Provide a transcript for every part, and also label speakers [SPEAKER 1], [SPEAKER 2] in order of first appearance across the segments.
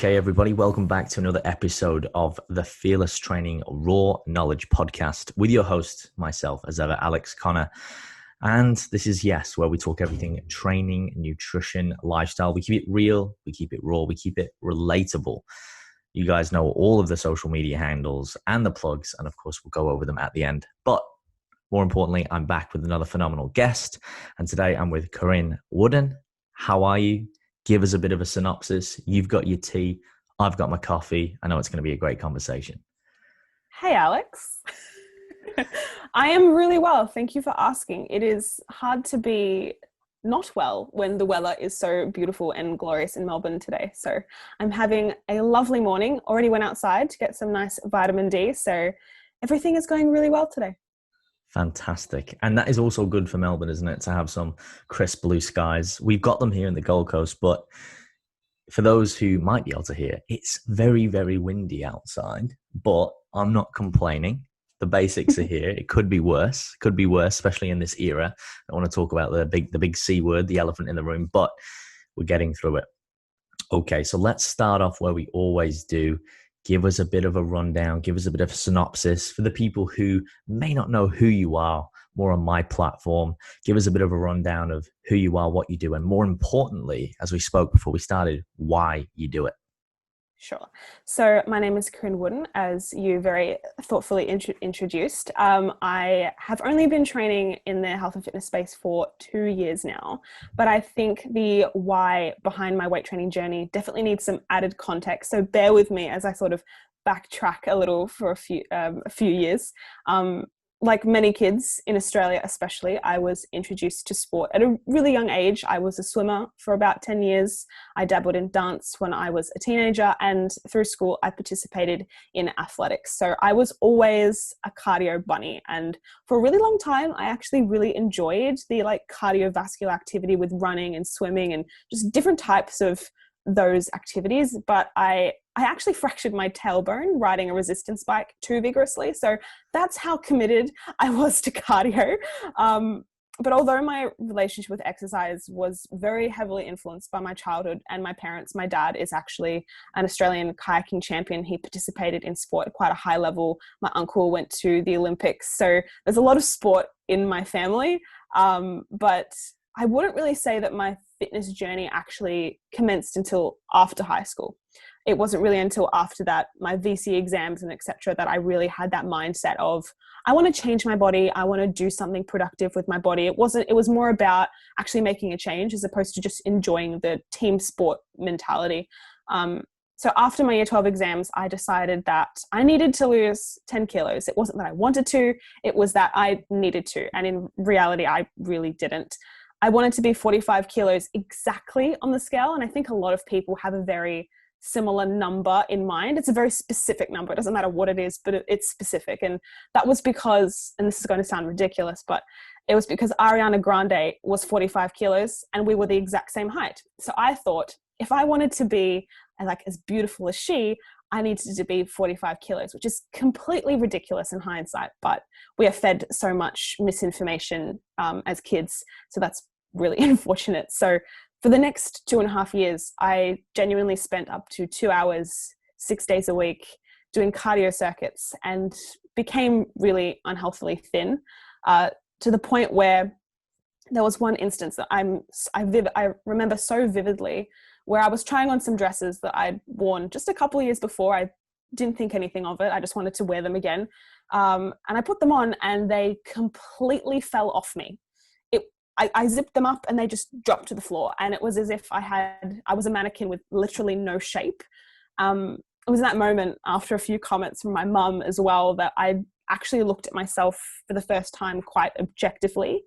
[SPEAKER 1] Okay, everybody, welcome back to another episode of the Fearless Training Raw Knowledge Podcast with your host, myself, as ever, Alex Connor. And this is, yes, where we talk everything training, nutrition, lifestyle. We keep it real, we keep it raw, we keep it relatable. You guys know all of the social media handles and the plugs, and of course, we'll go over them at the end. But more importantly, I'm back with another phenomenal guest. And today I'm with Corinne Wooden. How are you? Give us a bit of a synopsis. You've got your tea. I've got my coffee. I know it's going to be a great conversation.
[SPEAKER 2] Hey, Alex. I am really well. Thank you for asking. It is hard to be not well when the weather is so beautiful and glorious in Melbourne today. So I'm having a lovely morning. Already went outside to get some nice vitamin D. So everything is going really well today.
[SPEAKER 1] Fantastic. And that is also good for Melbourne, isn't it? To have some crisp blue skies. We've got them here in the Gold Coast, but for those who might be able to hear, it's very, very windy outside, but I'm not complaining. The basics are here. It could be worse, especially in this era. I want to talk about the big C word, the elephant in the room, but we're getting through it. Okay, so let's start off where we always do. Give us a bit of a rundown, give us a bit of a synopsis for the people who may not know who you are more on my platform. Give us a bit of a rundown of who you are, what you do, and more importantly, as we spoke before we started, why you do it.
[SPEAKER 2] Sure. So my name is Corinne Wooden, as you very thoughtfully introduced. I have only been training in the health and fitness space for 2 years now, but I think the why behind my weight training journey definitely needs some added context. So bear with me as I sort of backtrack a little for a few years. Like many kids in Australia especially, I was introduced to sport at a really young age. I was a swimmer for about 10 years. I dabbled in dance when I was a teenager, and through school I participated in athletics. So I was always a cardio bunny, and for a really long time I actually really enjoyed the cardiovascular activity with running and swimming and just different types of those activities. But I actually fractured my tailbone riding a resistance bike too vigorously. So that's how committed I was to cardio. But although my relationship with exercise was very heavily influenced by my childhood and my parents, my dad is actually an Australian kayaking champion. He participated in sport at quite a high level. My uncle went to the Olympics. So there's a lot of sport in my family. But I wouldn't really say that my fitness journey actually commenced until after high school. It wasn't really until after that, my VC exams and etc., that I really had that mindset of, I want to change my body. I want to do something productive with my body. It was more about actually making a change as opposed to just enjoying the team sport mentality. So after my year 12 exams, I decided that I needed to lose 10 kilos. It wasn't that I wanted to, it was that I needed to. And in reality, I really didn't. I wanted to be 45 kilos exactly on the scale. And I think a lot of people have a very similar number in mind. It's a very specific number. It doesn't matter what it is, but it's specific. And that was because, and this is going to sound ridiculous, but it was because Ariana Grande was 45 kilos and we were the exact same height. So I thought if I wanted to be as beautiful as she, I needed to be 45 kilos, which is completely ridiculous in hindsight, but we are fed so much misinformation as kids. So that's really unfortunate. So for the next 2.5 years, I genuinely spent up to 2 hours, 6 days a week doing cardio circuits and became really unhealthily thin to the point where there was one instance that I remember so vividly, where I was trying on some dresses that I'd worn just a couple of years before. I didn't think anything of it. I just wanted to wear them again. And I put them on and they completely fell off me. I zipped them up and they just dropped to the floor. And it was as if I was a mannequin with literally no shape. It was that moment, after a few comments from my mum as well, that I actually looked at myself for the first time quite objectively.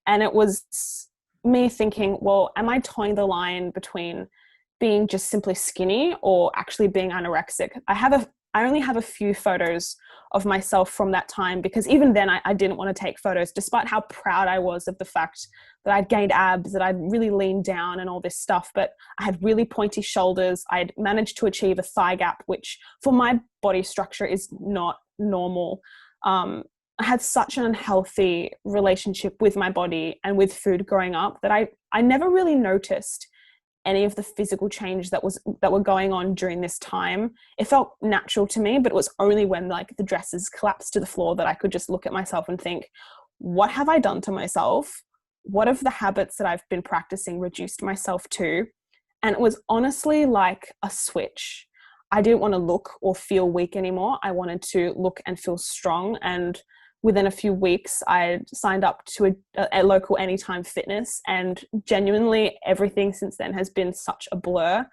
[SPEAKER 2] And it was me thinking, well, am I towing the line between being just simply skinny or actually being anorexic? I only have a few photos of myself from that time, because even then I didn't want to take photos, despite how proud I was of the fact that I'd gained abs, that I'd really leaned down and all this stuff. But I had really pointy shoulders. I'd managed to achieve a thigh gap, which for my body structure is not normal. I had such an unhealthy relationship with my body and with food growing up that I never really noticed any of the physical change that were going on during this time. It felt natural to me, but it was only when like the dresses collapsed to the floor that I could just look at myself and think, what have I done to myself? What have the habits that I've been practicing reduced myself to? And it was honestly like a switch. I didn't want to look or feel weak anymore. I wanted to look and feel strong. And within a few weeks, I signed up to a local Anytime Fitness, and genuinely everything since then has been such a blur.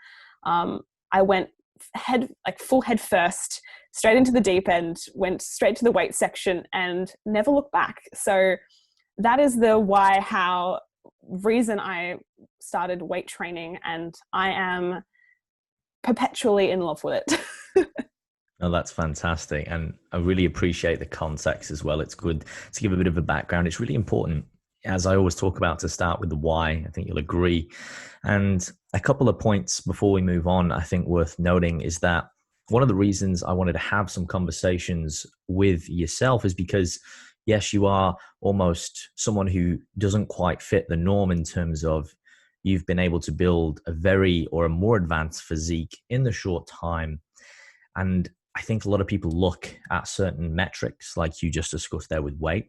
[SPEAKER 2] I went full head first, straight into the deep end, went straight to the weight section and never looked back. So that is the why, how reason I started weight training, and I am perpetually in love with it.
[SPEAKER 1] Oh, that's fantastic. And I really appreciate the context as well. It's good to give a bit of a background. It's really important, as I always talk about, to start with the why. I think you'll agree. And a couple of points before we move on, I think worth noting is that one of the reasons I wanted to have some conversations with yourself is because, yes, you are almost someone who doesn't quite fit the norm in terms of you've been able to build a more advanced physique in the short time. And I think a lot of people look at certain metrics, like you just discussed there with weight,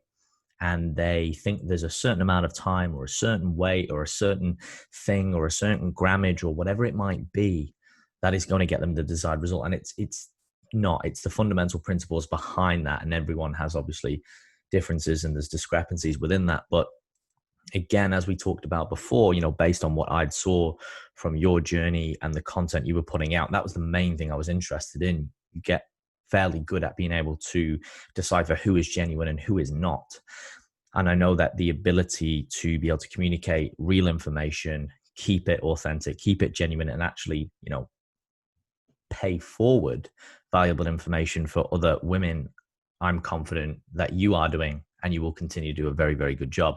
[SPEAKER 1] and they think there's a certain amount of time or a certain weight or a certain thing or a certain grammage or whatever it might be that is going to get them the desired result. And it's not. It's the fundamental principles behind that. And everyone has obviously differences and there's discrepancies within that. But again, as we talked about before, based on what I'd saw from your journey and the content you were putting out, that was the main thing I was interested in. You get fairly good at being able to decipher who is genuine and who is not. And I know that the ability to be able to communicate real information, keep it authentic, keep it genuine, and actually, pay forward valuable information for other women, I'm confident that you are doing, and you will continue to do a very, very good job.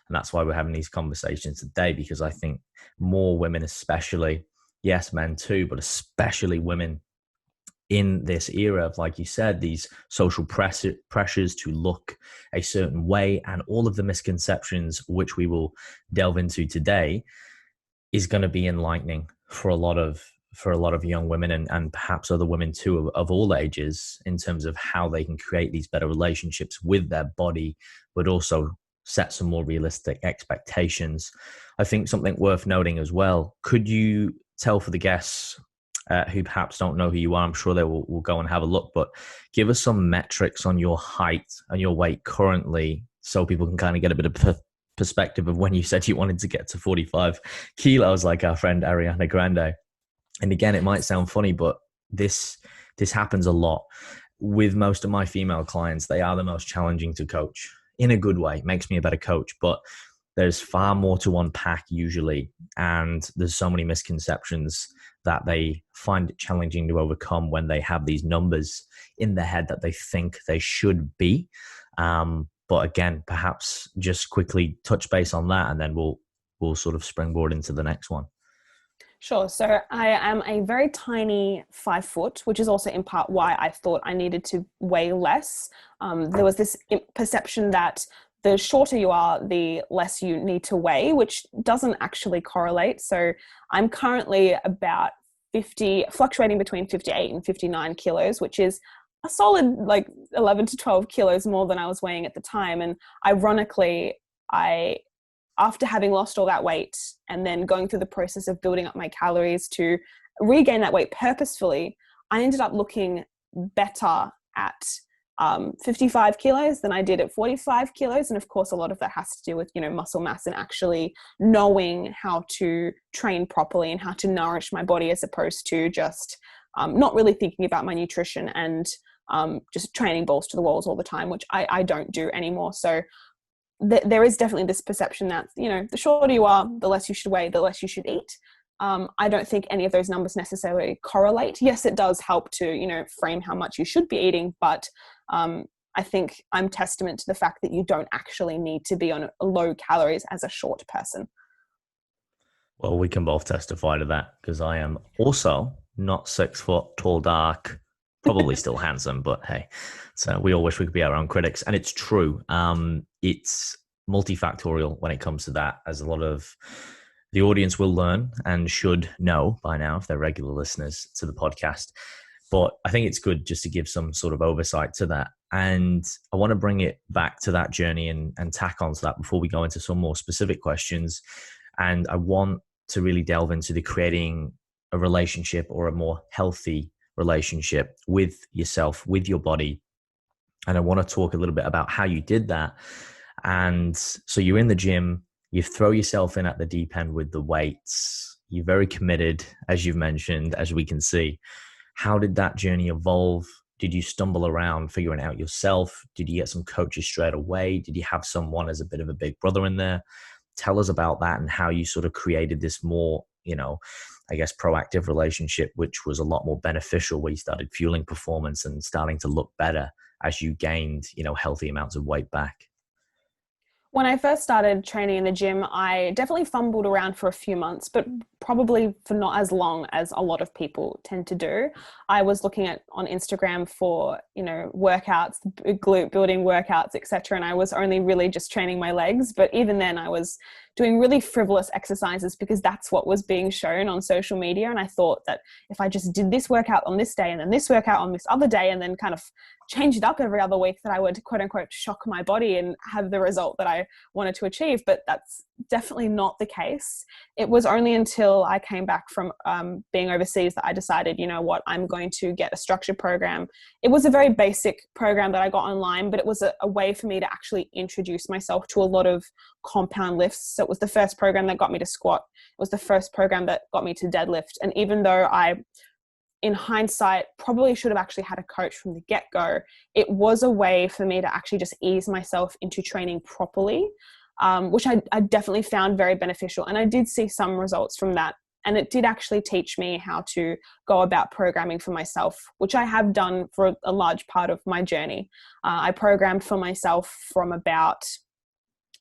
[SPEAKER 1] And that's why we're having these conversations today, because I think more women, especially, yes, men too, but especially women in this era of, like you said, these social pressures to look a certain way and all of the misconceptions, which we will delve into today, is going to be enlightening for a lot of young women and perhaps other women too of all ages, in terms of how they can create these better relationships with their body, but also set some more realistic expectations. I think something worth noting as well, could you tell for the guests who perhaps don't know who you are, I'm sure they will go and have a look, but give us some metrics on your height and your weight currently, so people can kind of get a bit of perspective of when you said you wanted to get to 45 kilos, like our friend Ariana Grande. And again, it might sound funny, but this happens a lot with most of my female clients. They are the most challenging to coach in a good way. It makes me a better coach, but there's far more to unpack usually. And there's so many misconceptions that they find it challenging to overcome when they have these numbers in their head that they think they should be. But again, perhaps just quickly touch base on that, and then we'll sort of springboard into the next one.
[SPEAKER 2] Sure. So I am a very tiny 5 foot, which is also in part why I thought I needed to weigh less. There was this perception that the shorter you are, the less you need to weigh, which doesn't actually correlate. So I'm currently about fluctuating between 58 and 59 kilos, which is a solid like 11 to 12 kilos more than I was weighing at the time. And ironically, after having lost all that weight and then going through the process of building up my calories to regain that weight purposefully, I ended up looking better at 55 kilos than I did at 45 kilos. And of course, a lot of that has to do with, muscle mass and actually knowing how to train properly and how to nourish my body, as opposed to just not really thinking about my nutrition and just training balls to the walls all the time, which I don't do anymore. So there is definitely this perception that, the shorter you are, the less you should weigh, the less you should eat. I don't think any of those numbers necessarily correlate. Yes, it does help to, frame how much you should be eating, but I think I'm testament to the fact that you don't actually need to be on low calories as a short person.
[SPEAKER 1] Well, we can both testify to that, because I am also not 6 foot, tall, dark, probably still handsome, but hey, so we all wish we could be our own critics. And it's true. It's multifactorial when it comes to that, as a lot of the audience will learn and should know by now if they're regular listeners to the podcast. But I think it's good just to give some sort of oversight to that. And I want to bring it back to that journey and tack onto that before we go into some more specific questions. And I want to really delve into the creating a relationship or a more healthy relationship with yourself, with your body. And I want to talk a little bit about how you did that. And so you're in the gym, you throw yourself in at the deep end with the weights. You're very committed, as you've mentioned, as we can see. How did that journey evolve? Did you stumble around figuring it out yourself? Did you get some coaches straight away? Did you have someone as a bit of a big brother in there? Tell us about that and how you sort of created this more, I guess, proactive relationship, which was a lot more beneficial, where you started fueling performance and starting to look better as you gained, healthy amounts of weight back.
[SPEAKER 2] When I first started training in the gym, I definitely fumbled around for a few months, but probably for not as long as a lot of people tend to do. I was looking on Instagram for, workouts, glute building workouts, etc. And I was only really just training my legs. But even then I was doing really frivolous exercises because that's what was being shown on social media. And I thought that if I just did this workout on this day and then this workout on this other day and then kind of change it up every other week, that I would quote unquote shock my body and have the result that I wanted to achieve. But that's definitely not the case. It was only until I came back from being overseas that I decided, I'm going to get a structured program. It was a very basic program that I got online, but it was a way for me to actually introduce myself to a lot of compound lifts. So it was the first program that got me to squat. It was the first program that got me to deadlift. And even though I, in hindsight, probably should have actually had a coach from the get-go, it was a way for me to actually just ease myself into training properly, which I definitely found very beneficial. And I did see some results from that. And it did actually teach me how to go about programming for myself, which I have done for a large part of my journey. I programmed for myself from about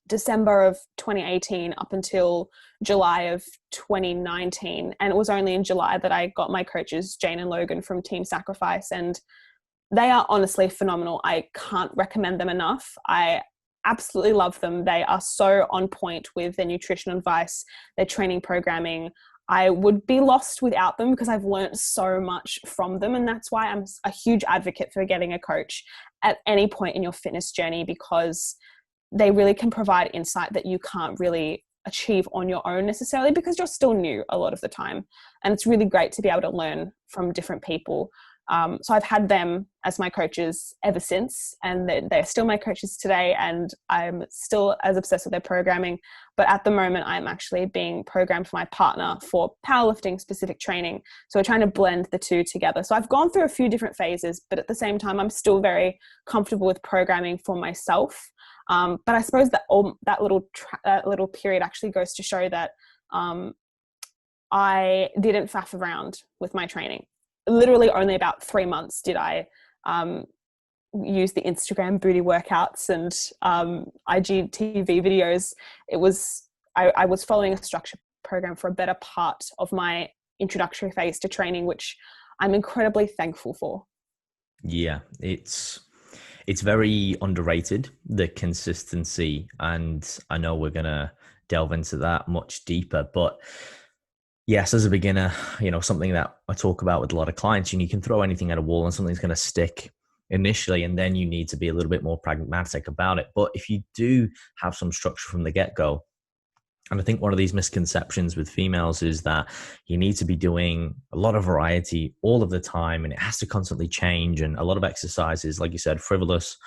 [SPEAKER 2] December of 2018 up until July of 2019. And it was only in July that I got my coaches, Jane and Logan from Team Sacrifice. And they are honestly phenomenal. I can't recommend them enough. I absolutely love them. They are so on point with their nutrition advice, their training programming. I would be lost without them because I've learned so much from them. And that's why I'm a huge advocate for getting a coach at any point in your fitness journey, because they really can provide insight that you can't really achieve on your own necessarily, because you're still new a lot of the time. And it's really great to be able to learn from different people. So I've had them as my coaches ever since, and they're still my coaches today, and I'm still as obsessed with their programming. But at the moment, I'm actually being programmed for my partner for powerlifting specific training. So we're trying to blend the two together. So I've gone through a few different phases, but at the same time, I'm still very comfortable with programming for myself. But I suppose that little period actually goes to show that I didn't faff around with my training. Literally only about 3 months did I use the Instagram booty workouts and IGTV videos. I was following a structured program for a better part of my introductory phase to training, which I'm incredibly thankful for.
[SPEAKER 1] Yeah, it's very underrated, the consistency. And I know we're going to delve into that much deeper, but yes, as a beginner, something that I talk about with a lot of clients, you can throw anything at a wall and something's going to stick initially, and then you need to be a little bit more pragmatic about it. But if you do have some structure from the get-go, and I think one of these misconceptions with females is that you need to be doing a lot of variety all of the time, and it has to constantly change. And a lot of exercises, like you said, frivolous,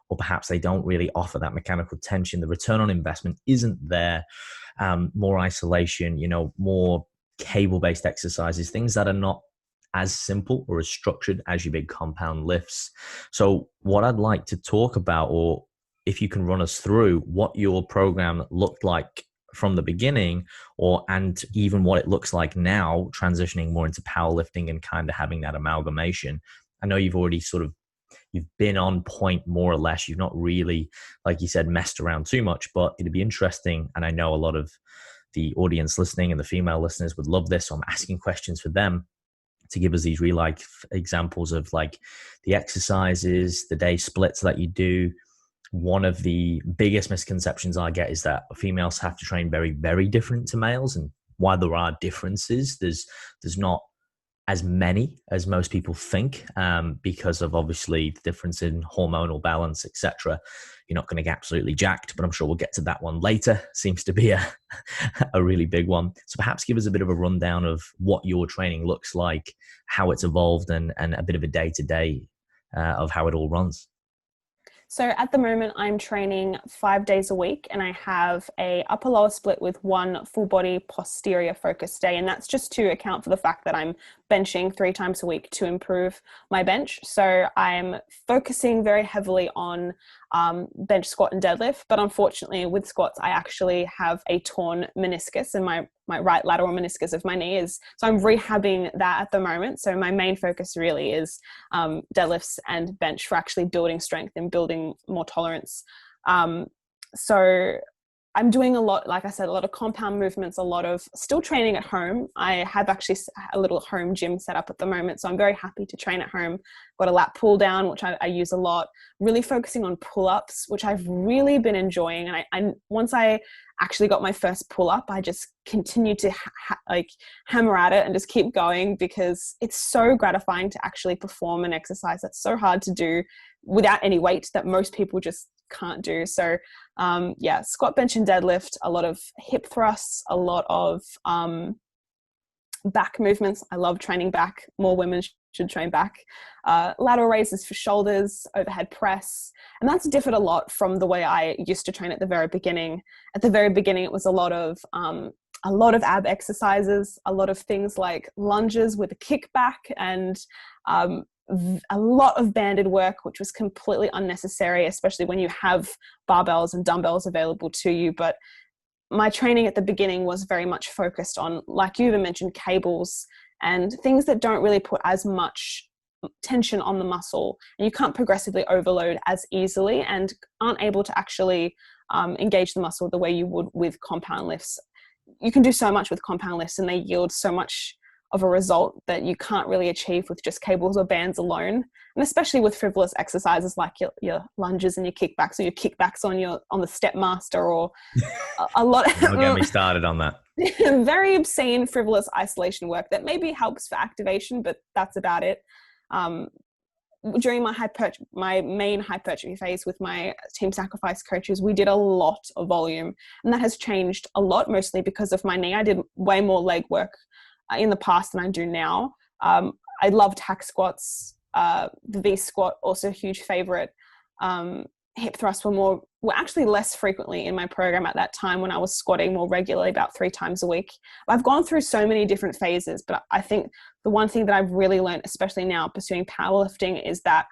[SPEAKER 1] or perhaps they don't really offer that mechanical tension. The return on investment isn't there. More isolation, more cable-based exercises, things that are not as simple or as structured as your big compound lifts. So what I'd like to talk about, or if you can run us through what your program looked like from the beginning, and even what it looks like now, transitioning more into powerlifting and kind of having that amalgamation. I know you've already you've been on point more or less. You've not really, like you said, messed around too much, but it'd be interesting. And I know a lot of the audience listening and the female listeners would love this. So I'm asking questions for them to give us these real life examples of like the exercises, the day splits that you do. One of the biggest misconceptions I get is that females have to train very, very different to males. And while there are differences, there's not as many as most people think, because of obviously the difference in hormonal balance, etc. You're not going to get absolutely jacked, but I'm sure we'll get to that one later. Seems to be a really big one. So perhaps give us a bit of a rundown of what your training looks like, how it's evolved, and a bit of a day-to-day of how it all runs.
[SPEAKER 2] So at the moment, I'm training 5 days a week, and I have a upper lower split with one full body posterior focus day. And that's just to account for the fact that I'm benching 3 times a week to improve my bench. So I'm focusing very heavily on bench, squat, and deadlift. But unfortunately, with squats, I actually have a torn meniscus, and my right lateral meniscus of my knee is, so I'm rehabbing that at the moment. So my main focus really is deadlifts and bench for actually building strength and building more tolerance. So I'm doing a lot, like I said, a lot of compound movements, a lot of still training at home. I have actually a little home gym set up at the moment, so I'm very happy to train at home. Got a lat pull down, which I use a lot, really focusing on pull-ups, which I've really been enjoying. And I once I actually got my first pull-up, I just continued to hammer at it and just keep going, because it's so gratifying to actually perform an exercise that's so hard to do without any weight that most people just can't do. So squat, bench, and deadlift, a lot of hip thrusts, a lot of back movements. I love training back. More women should train back. Lateral raises for shoulders, overhead press. And that's differed a lot from the way I used to train at the very beginning. At the very beginning, it was a lot of ab exercises, a lot of things like lunges with a kickback, and a lot of banded work, which was completely unnecessary, especially when you have barbells and dumbbells available to you. But my training at the beginning was very much focused on, like you even mentioned, cables and things that don't really put as much tension on the muscle, and you can't progressively overload as easily and aren't able to actually engage the muscle the way you would with compound lifts. You can do so much with compound lifts, and they yield so much of a result that you can't really achieve with just cables or bands alone. And especially with frivolous exercises like your lunges and your kickbacks, or your kickbacks on the step master, or a lot.
[SPEAKER 1] Don't get me started on that.
[SPEAKER 2] Very obscene, frivolous isolation work that maybe helps for activation, but that's about it. During my main hypertrophy phase with my team sacrifice coaches, we did a lot of volume, and that has changed a lot, mostly because of my knee. I did way more leg work in the past than I do now. I loved hack squats, the V squat, also a huge favorite. Hip thrusts were actually less frequently in my program at that time, when I was squatting more regularly, about 3 times a week. I've gone through so many different phases, but I think the one thing that I've really learned, especially now pursuing powerlifting, is that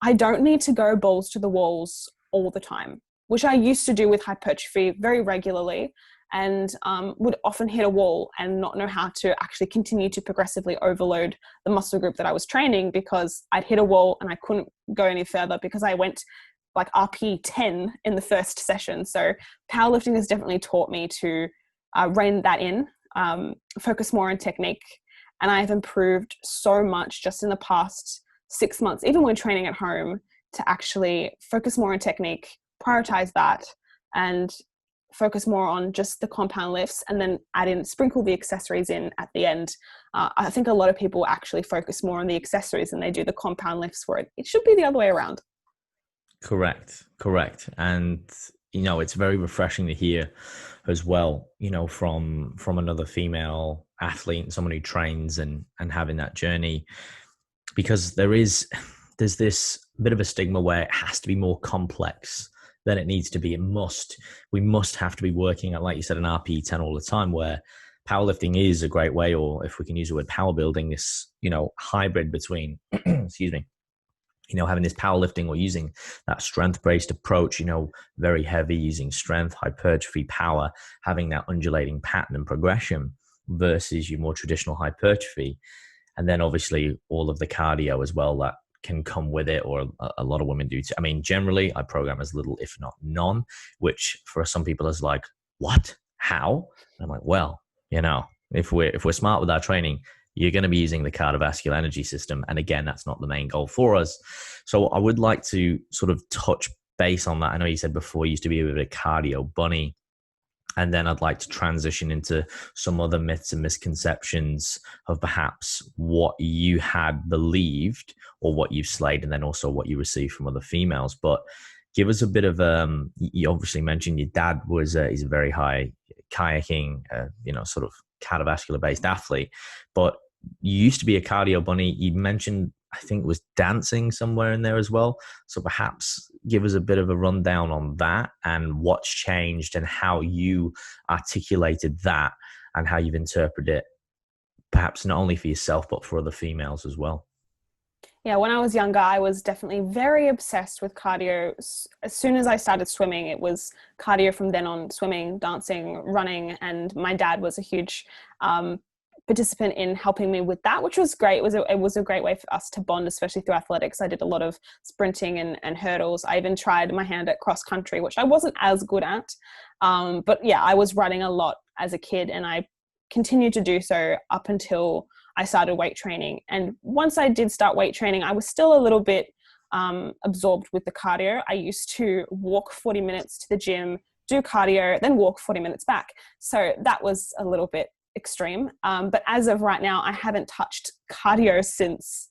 [SPEAKER 2] I don't need to go balls to the walls all the time, which I used to do with hypertrophy very regularly, and would often hit a wall and not know how to actually continue to progressively overload the muscle group that I was training, because I'd hit a wall and I couldn't go any further because I went like RP 10 in the first session. So powerlifting has definitely taught me to rein that in, focus more on technique. And I've improved so much just in the past 6 months, even when training at home, to actually focus more on technique, prioritize that, and focus more on just the compound lifts, and then sprinkle the accessories in at the end. I think a lot of people actually focus more on the accessories than they do the compound lifts, where it should be the other way around.
[SPEAKER 1] Correct. And, it's very refreshing to hear as well, from another female athlete and someone who trains and having that journey, because there's this bit of a stigma where it has to be more complex than it needs to be. We must have to be working at, like you said, an RP 10 all the time, where powerlifting is a great way, or if we can use the word power building, this, hybrid between, excuse me, having this powerlifting or using that strength-based approach, very heavy, using strength, hypertrophy, power, having that undulating pattern and progression, versus your more traditional hypertrophy. And then obviously all of the cardio as well that can come with it, or a lot of women do too. I mean, generally I program as little, if not none, which for some people is like, what? How? And I'm like, well, if we're smart with our training, you're going to be using the cardiovascular energy system. And again, that's not the main goal for us. So I would like to sort of touch base on that. I know you said before you used to be a bit of a cardio bunny. And then I'd like to transition into some other myths and misconceptions of perhaps what you had believed or what you've slayed, and then also what you received from other females. But give us a bit of, you obviously mentioned your dad was, he's a very high kayaking, sort of cardiovascular based athlete, but you used to be a cardio bunny. You mentioned, I think it was dancing somewhere in there as well. So perhaps give us a bit of a rundown on that and what's changed and how you articulated that and how you've interpreted it, perhaps not only for yourself, but for other females as well.
[SPEAKER 2] Yeah, when I was younger, I was definitely very obsessed with cardio. As soon as I started swimming, it was cardio from then on: swimming, dancing, running. And my dad was a huge participant in helping me with that, which was great. It was a great way for us to bond, especially through athletics. I did a lot of sprinting and hurdles. I even tried my hand at cross country, which I wasn't as good at. But yeah, I was running a lot as a kid, and I continued to do so up until I started weight training. And once I did start weight training, I was still a little bit absorbed with the cardio. I used to walk 40 minutes to the gym, do cardio, then walk 40 minutes back. So that was a little bit extreme. But as of right now, I haven't touched cardio since,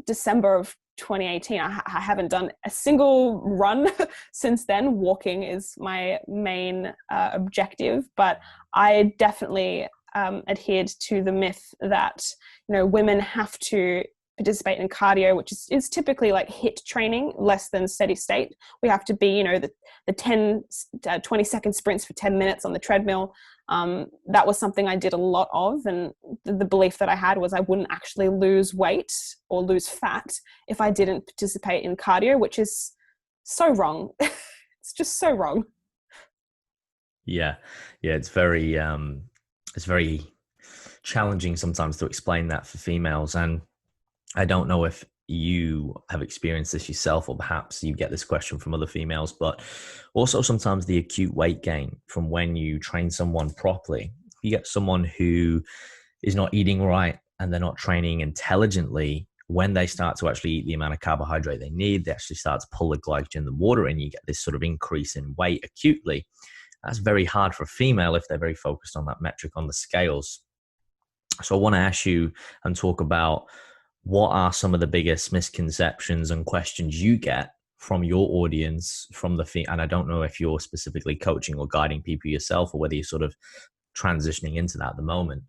[SPEAKER 2] December of 2018. I haven't done a single run since then. Walking is my main objective, but I definitely adhered to the myth that, women have to participate in cardio, which is typically like HIIT training, less than steady state. We have to be, the 20-second sprints for 10 minutes on the treadmill. That was something I did a lot of, and the belief that I had was I wouldn't actually lose weight or lose fat if I didn't participate in cardio, which is so wrong. It's just so wrong.
[SPEAKER 1] Yeah. It's very challenging sometimes to explain that for females. And I don't know if you have experienced this yourself, or perhaps you get this question from other females, but also sometimes the acute weight gain from when you train someone properly. You get someone who is not eating right and they're not training intelligently. When they start to actually eat the amount of carbohydrate they need, they actually start to pull the glycogen in the water, and you get this sort of increase in weight acutely. That's very hard for a female if they're very focused on that metric on the scales. So I want to ask you and talk about, what are some of the biggest misconceptions and questions you get from your audience, and I don't know if you're specifically coaching or guiding people yourself, or whether you're sort of transitioning into that at the moment.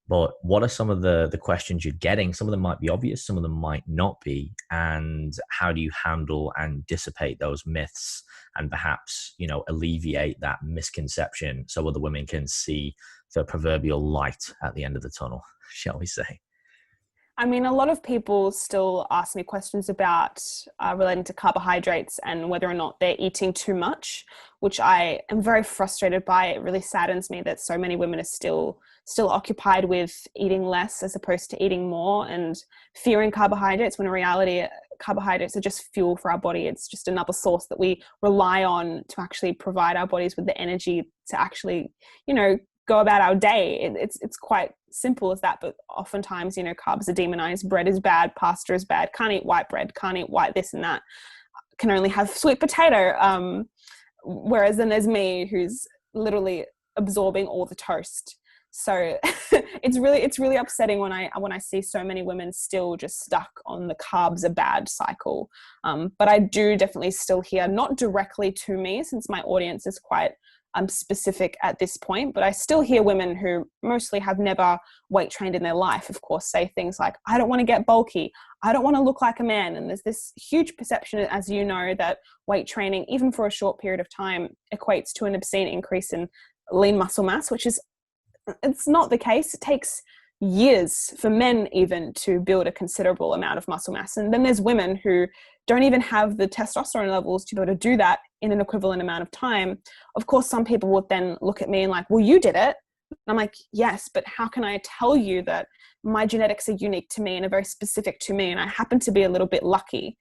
[SPEAKER 1] But what are some of the questions you're getting? Some of them might be obvious, some of them might not be. And how do you handle and dissipate those myths and perhaps, alleviate that misconception so other women can see the proverbial light at the end of the tunnel, shall we say?
[SPEAKER 2] I mean, a lot of people still ask me questions about relating to carbohydrates and whether or not they're eating too much, which I am very frustrated by. It really saddens me that so many women are still occupied with eating less as opposed to eating more, and fearing carbohydrates, when in reality, carbohydrates are just fuel for our body. It's just another source that we rely on to actually provide our bodies with the energy to actually, go about our day. It's quite simple as that, but oftentimes, carbs are demonized. Bread is bad, pasta is bad, can't eat white bread, can't eat white this and that, can only have sweet potato. Whereas then there's me, who's literally absorbing all the toast. So it's really upsetting when I see so many women still just stuck on the carbs are bad cycle. But I do definitely still hear, not directly to me, since my audience is quite specific at this point, but I still hear women who mostly have never weight trained in their life, of course, say things like, I don't want to get bulky, I don't want to look like a man. And there's this huge perception, as you know, that weight training, even for a short period of time, equates to an obscene increase in lean muscle mass, which is, it's not the case. It takes years for men even to build a considerable amount of muscle mass. And then there's women who don't even have the testosterone levels to be able to do that in an equivalent amount of time. Of course, some people would then look at me and like, well, you did it. And I'm like, yes, but how can I tell you that my genetics are unique to me and are very specific to me? And I happen to be a little bit lucky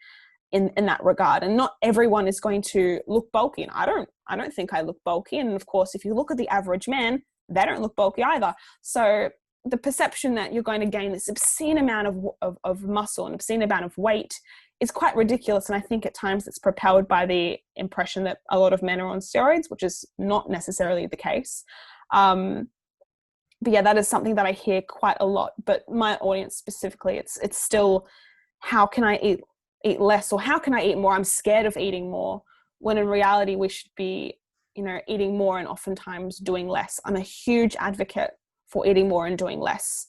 [SPEAKER 2] in that regard. And not everyone is going to look bulky. And I don't think I look bulky. And of course, if you look at the average man, they don't look bulky either. So the perception that you're going to gain this obscene amount of muscle and obscene amount of weight is quite ridiculous. And I think at times it's propelled by the impression that a lot of men are on steroids, which is not necessarily the case. But yeah, that is something that I hear quite a lot. But my audience specifically, it's still, how can I eat less, or how can I eat more? I'm scared of eating more, when in reality we should be, eating more and oftentimes doing less. I'm a huge advocate for eating more and doing less.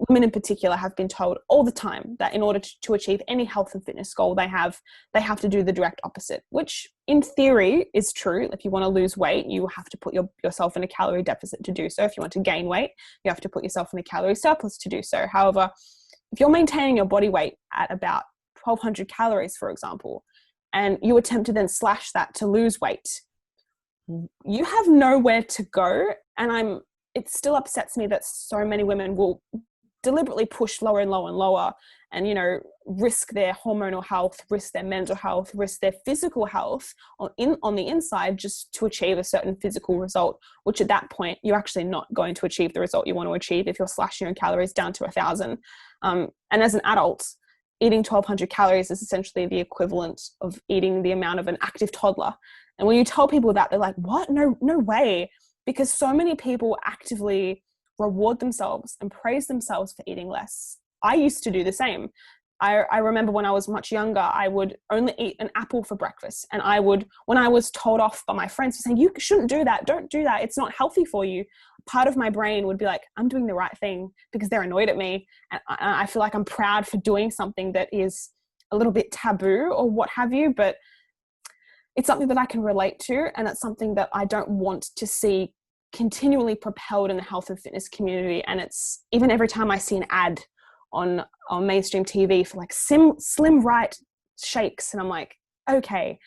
[SPEAKER 2] Women in particular have been told all the time that in order to achieve any health and fitness goal they have to do the direct opposite, which in theory is true. If you want to lose weight, you have to put yourself in a calorie deficit to do so. If you want to gain weight, you have to put yourself in a calorie surplus to do so. However, if you're maintaining your body weight at about 1,200 calories, for example, and you attempt to then slash that to lose weight, you have nowhere to go. And it still upsets me that so many women will deliberately push lower and lower and lower, and, risk their hormonal health, risk their mental health, risk their physical health on the inside just to achieve a certain physical result, which at that point, you're actually not going to achieve the result you want to achieve if you're slashing your calories down to 1,000. And as an adult, eating 1,200 calories is essentially the equivalent of eating the amount of an active toddler. And when you tell people that, they're like, what? No way. Because so many people actively reward themselves and praise themselves for eating less. I used to do the same. I remember when I was much younger, I would only eat an apple for breakfast. And when I was told off by my friends for saying, you shouldn't do that, don't do that, it's not healthy for you, part of my brain would be like, I'm doing the right thing, because they're annoyed at me. And I feel like I'm proud for doing something that is a little bit taboo or what have you, but it's something that I can relate to. And it's something that I don't want to see continually propelled in the health and fitness community. And it's even every time I see an ad on mainstream TV for like slim right shakes, and I'm like, okay,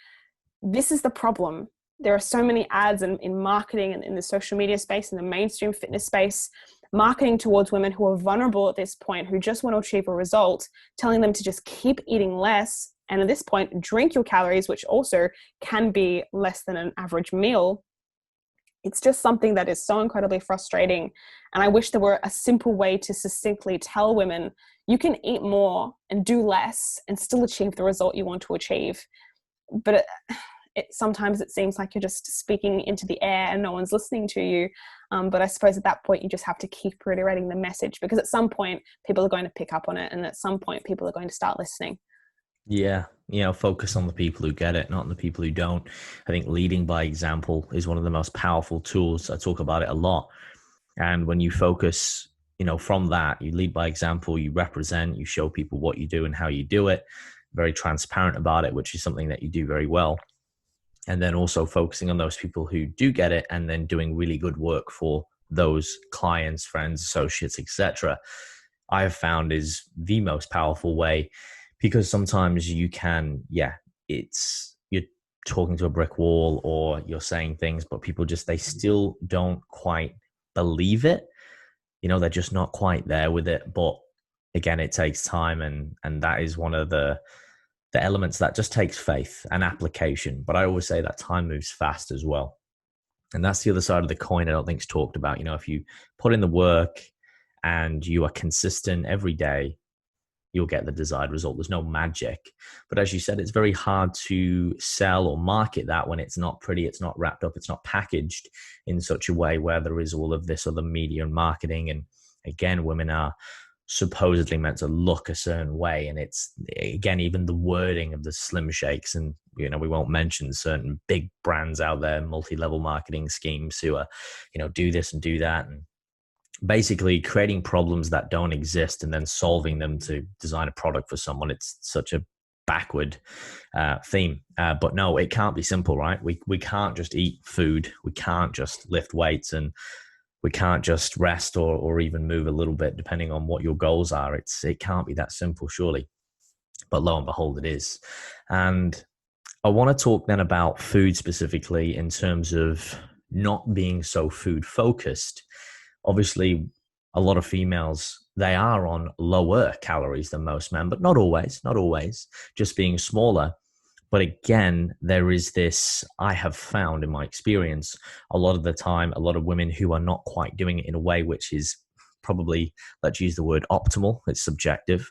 [SPEAKER 2] this is the problem. There are so many ads in marketing and in the social media space, in the mainstream fitness space, marketing towards women who are vulnerable at this point, who just want to achieve a result, telling them to just keep eating less. And at this point, drink your calories, which also can be less than an average meal. It's just something that is so incredibly frustrating. And I wish there were a simple way to succinctly tell women, you can eat more and do less and still achieve the result you want to achieve. But sometimes it seems like you're just speaking into the air and no one's listening to you. But I suppose at that point, you just have to keep reiterating the message, because at some point people are going to pick up on it. And at some point people are going to start listening.
[SPEAKER 1] Yeah, focus on the people who get it, not on the people who don't. I think leading by example is one of the most powerful tools. I talk about it a lot. And when you focus, from that, you lead by example, you represent, you show people what you do and how you do it, very transparent about it, which is something that you do very well. And then also focusing on those people who do get it, and then doing really good work for those clients, friends, associates, etc., I have found is the most powerful way. Because sometimes you can, you're talking to a brick wall, or you're saying things, but people they still don't quite believe it. They're just not quite there with it. But again, it takes time. And that is one of the elements that just takes faith and application. But I always say that time moves fast as well. And that's the other side of the coin I don't think is talked about. If you put in the work and you are consistent every day, you'll get the desired result. There's no magic. But as you said, it's very hard to sell or market that when it's not pretty, it's not wrapped up, it's not packaged in such a way where there is all of this other media and marketing. And again, women are supposedly meant to look a certain way. And it's, again, even the wording of the slim shakes, and, we won't mention certain big brands out there, multi-level marketing schemes who are, do this and do that. And basically creating problems that don't exist and then solving them to design a product for someone. It's such a backward theme. But no, it can't be simple, right? We can't just eat food. We can't just lift weights, and we can't just rest or even move a little bit, depending on what your goals are. It can't be that simple, surely. But lo and behold, it is. And I want to talk then about food specifically in terms of not being so food focused. Obviously, a lot of females, they are on lower calories than most men, but not always, just being smaller. But again, there is this, I have found in my experience, a lot of the time, a lot of women who are not quite doing it in a way which is probably, let's use the word optimal, it's subjective,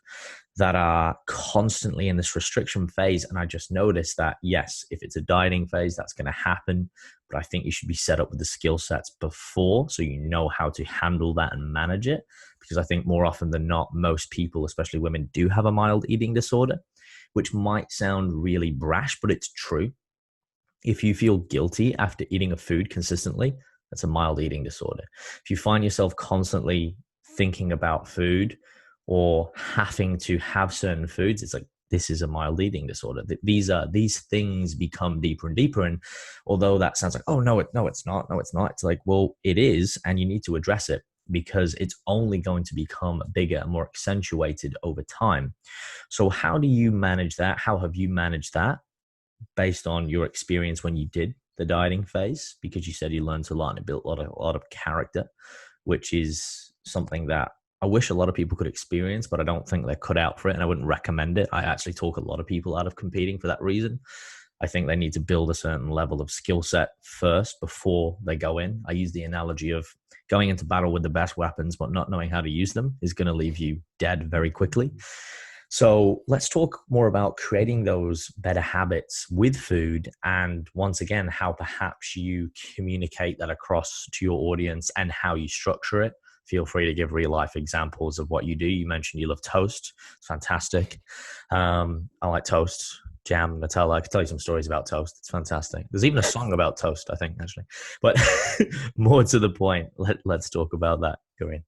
[SPEAKER 1] that are constantly in this restriction phase. And I just noticed that, yes, if it's a dieting phase, that's going to happen. But I think you should be set up with the skill sets before, so you know how to handle that and manage it. Because I think more often than not, most people, especially women, do have a mild eating disorder, which might sound really brash, but it's true. If you feel guilty after eating a food consistently, that's a mild eating disorder. If you find yourself constantly thinking about food or having to have certain foods, it's like, this is a mild eating disorder. These things become deeper and deeper. And although that sounds like, oh, no, it's not. No, it's not. It's like, well, it is. And you need to address it, because it's only going to become bigger and more accentuated over time. So how do you manage that? How have you managed that based on your experience when you did the dieting phase? Because you said you learned a lot and it built a lot of character, which is something that I wish a lot of people could experience, but I don't think they're cut out for it, and I wouldn't recommend it. I actually talk a lot of people out of competing for that reason. I think they need to build a certain level of skill set first before they go in. I use the analogy of going into battle with the best weapons, but not knowing how to use them is going to leave you dead very quickly. So let's talk more about creating those better habits with food, and once again, how perhaps you communicate that across to your audience and how you structure it. Feel free to give real life examples of what you do. You mentioned you love toast. It's fantastic. I like toast, jam, Nutella. I could tell you some stories about toast. It's fantastic. There's even a song about toast, I think, actually. But more to the point, let's talk about that, Corinne.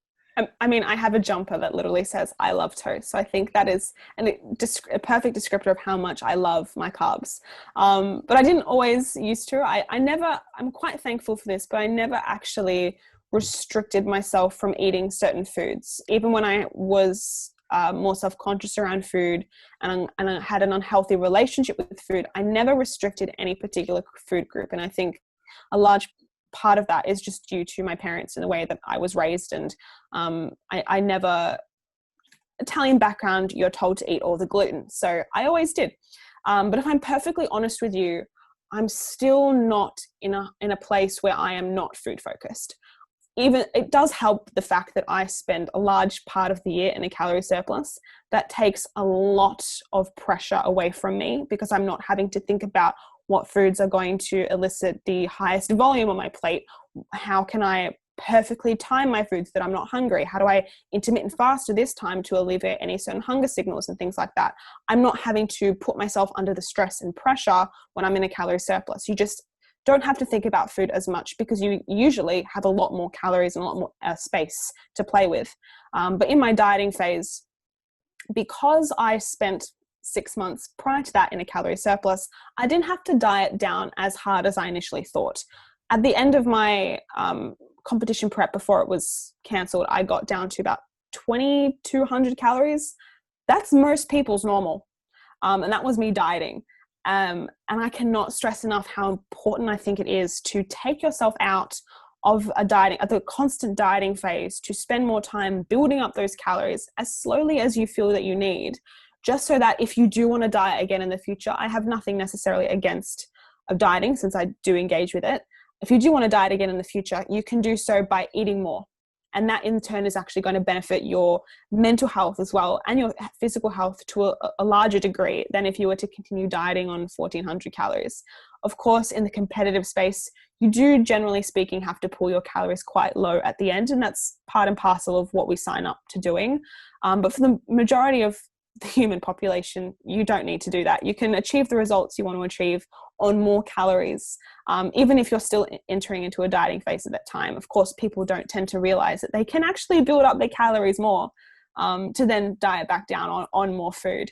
[SPEAKER 2] I mean, I have a jumper that literally says, I love toast. So I think that is a perfect descriptor of how much I love my carbs. But I didn't always used to. I'm quite thankful for this, but I never actually restricted myself from eating certain foods. Even when I was more self-conscious around food and I had an unhealthy relationship with food, I never restricted any particular food group. And I think a large part of that is just due to my parents and the way that I was raised. And I never, Italian background, you're told to eat all the gluten. So I always did. But if I'm perfectly honest with you, I'm still not in a place where I am not food focused. Even it does help the fact that I spend a large part of the year in a calorie surplus. That takes a lot of pressure away from me, because I'm not having to think about what foods are going to elicit the highest volume on my plate. How can I perfectly time my foods that I'm not hungry? How do I intermittent fast at this time to alleviate any certain hunger signals and things like that? I'm not having to put myself under the stress and pressure when I'm in a calorie surplus. You just don't have to think about food as much, because you usually have a lot more calories and a lot more space to play with. But in my dieting phase, because I spent 6 months prior to that in a calorie surplus, I didn't have to diet down as hard as I initially thought. At the end of my competition prep before it was cancelled, I got down to about 2,200 calories. That's most people's normal. And that was me dieting. And I cannot stress enough how important I think it is to take yourself out of the constant dieting phase, to spend more time building up those calories as slowly as you feel that you need, just so that if you do want to diet again in the future, I have nothing necessarily against dieting, since I do engage with it. If you do want to diet again in the future, you can do so by eating more. And that in turn is actually going to benefit your mental health as well, and your physical health to a larger degree than if you were to continue dieting on 1,400 calories. Of course, in the competitive space, you do, generally speaking, have to pull your calories quite low at the end. And that's part and parcel of what we sign up to doing. But for the majority of the human population, you don't need to do that. You can achieve the results you want to achieve on more calories, even if you're still entering into a dieting phase at that time. Of course, people don't tend to realize that they can actually build up their calories more to then diet back down on more food.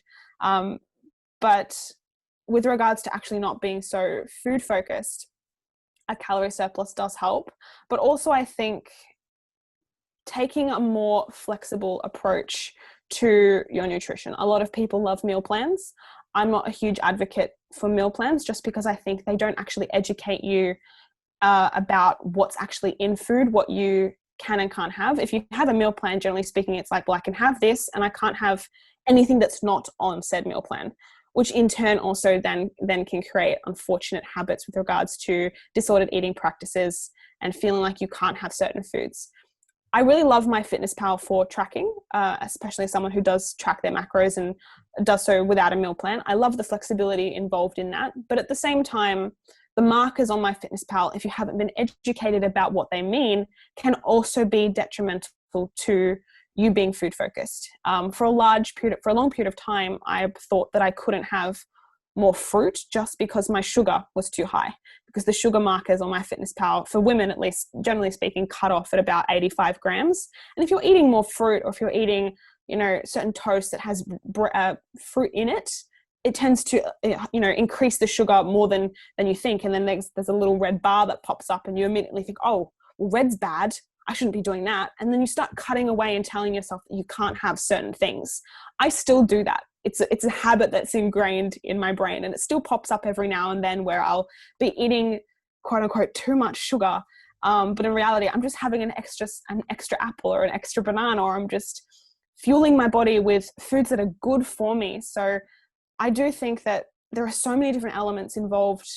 [SPEAKER 2] But with regards to actually not being so food focused, a calorie surplus does help. But also, I think taking a more flexible approach to your nutrition. A lot of people love meal plans. I'm not a huge advocate for meal plans, just because I think they don't actually educate you about what's actually in food, what you can and can't have. If you have a meal plan, generally speaking, it's like, well, I can have this and I can't have anything that's not on said meal plan, which in turn also then can create unfortunate habits with regards to disordered eating practices and feeling like you can't have certain foods. I really love my Fitness Pal for tracking, especially someone who does track their macros and does so without a meal plan. I love the flexibility involved in that. But at the same time, the markers on my Fitness Pal, if you haven't been educated about what they mean, can also be detrimental to you being food focused. For a long period of time, I thought that I couldn't have more fruit just because my sugar was too high, because the sugar markers on my Fitness Pal, for women at least, generally speaking, cut off at about 85 grams. And if you're eating more fruit, or if you're eating, certain toast that has fruit in it, it tends to, increase the sugar more than you think. And then there's a little red bar that pops up and you immediately think, oh, well, red's bad, I shouldn't be doing that. And then you start cutting away and telling yourself that you can't have certain things. I still do that. It's a habit that's ingrained in my brain, and it still pops up every now and then where I'll be eating quote unquote too much sugar. But in reality, I'm just having an extra apple or an extra banana, or I'm just fueling my body with foods that are good for me. So I do think that there are so many different elements involved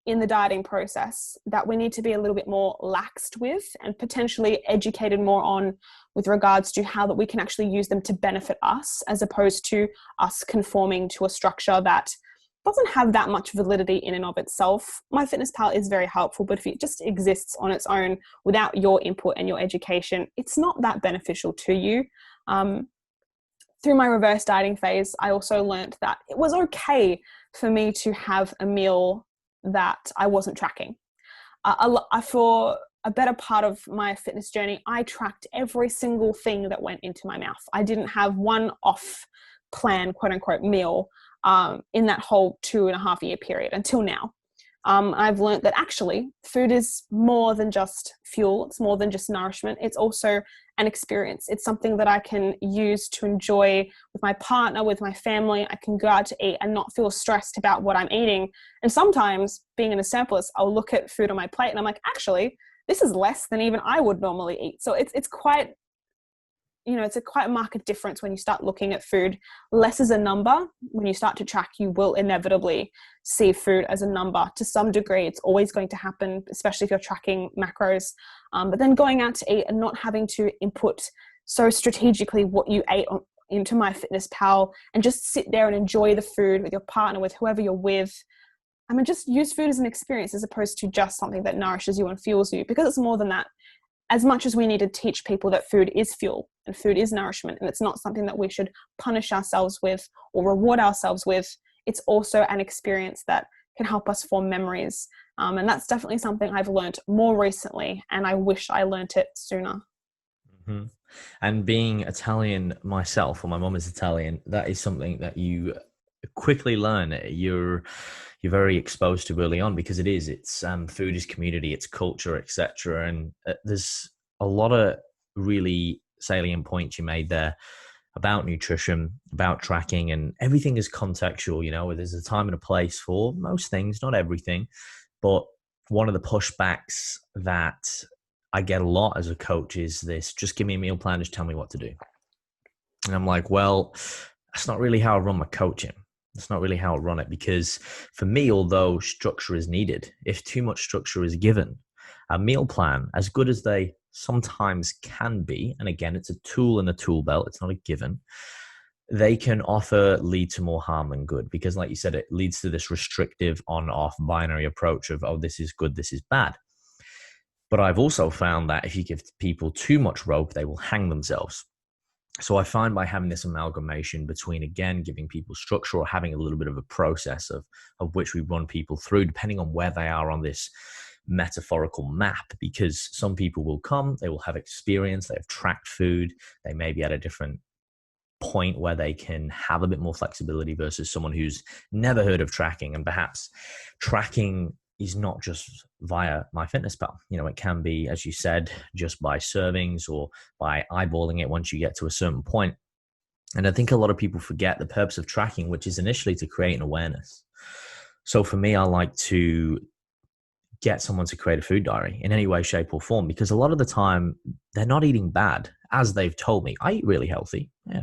[SPEAKER 2] in the dieting process that we need to be a little bit more laxed with, and potentially educated more on, with regards to how that we can actually use them to benefit us, as opposed to us conforming to a structure that doesn't have that much validity in and of itself. My Fitness Pal is very helpful, but if it just exists on its own without your input and your education, it's not that beneficial to you. Through my reverse dieting phase, I also learned that it was okay for me to have a meal that I wasn't tracking. For a better part of my fitness journey, I tracked every single thing that went into my mouth. I didn't have one off plan, quote unquote, meal in that whole 2.5-year period until now. I've learned that actually food is more than just fuel. It's more than just nourishment. It's also an experience. It's something that I can use to enjoy with my partner, with my family. I can go out to eat and not feel stressed about what I'm eating. And sometimes, being in a surplus, I'll look at food on my plate and I'm like, actually, this is less than even I would normally eat. So it's quite, it's a quite marked difference when you start looking at food less as a number. When you start to track, you will inevitably see food as a number to some degree. It's always going to happen, especially if you're tracking macros. But then going out to eat and not having to input so strategically what you ate into my Fitness Pal, and just sit there and enjoy the food with your partner, with whoever you're with. I mean, just use food as an experience, as opposed to just something that nourishes you and fuels you, because it's more than that. As much as we need to teach people that food is fuel and food is nourishment, and it's not something that we should punish ourselves with or reward ourselves with, it's also an experience that can help us form memories. And that's definitely something I've learned more recently, and I wish I learned it sooner.
[SPEAKER 1] Mm-hmm. And being Italian myself, or my mom is Italian, that is something that you quickly learn. You're very exposed to early on, because it's food is community, it's culture, etc. And there's a lot of really salient points you made there about nutrition, about tracking, and everything is contextual. There's a time and a place for most things, not everything. But one of the pushbacks that I get a lot as a coach is this: just give me a meal plan, just tell me what to do. And I'm like, well, that's not really how I run my coaching. That's not really how I run it, because for me, although structure is needed, if too much structure is given, a meal plan, as good as they sometimes can be, and again, it's a tool in a tool belt, it's not a given, they can lead to more harm than good, because like you said, it leads to this restrictive on-off binary approach of, oh, this is good, this is bad. But I've also found that if you give people too much rope, they will hang themselves. So I find by having this amalgamation between, again, giving people structure or having a little bit of a process of which we run people through, depending on where they are on this metaphorical map, because some people will come, they will have experience, they have tracked food, they may be at a different point where they can have a bit more flexibility versus someone who's never heard of tracking. And perhaps tracking is not just via MyFitnessPal. It can be, as you said, just by servings or by eyeballing it once you get to a certain point. And I think a lot of people forget the purpose of tracking, which is initially to create an awareness. So for me, I like to get someone to create a food diary in any way, shape or form, because a lot of the time they're not eating bad, as they've told me. I eat really healthy. Yeah.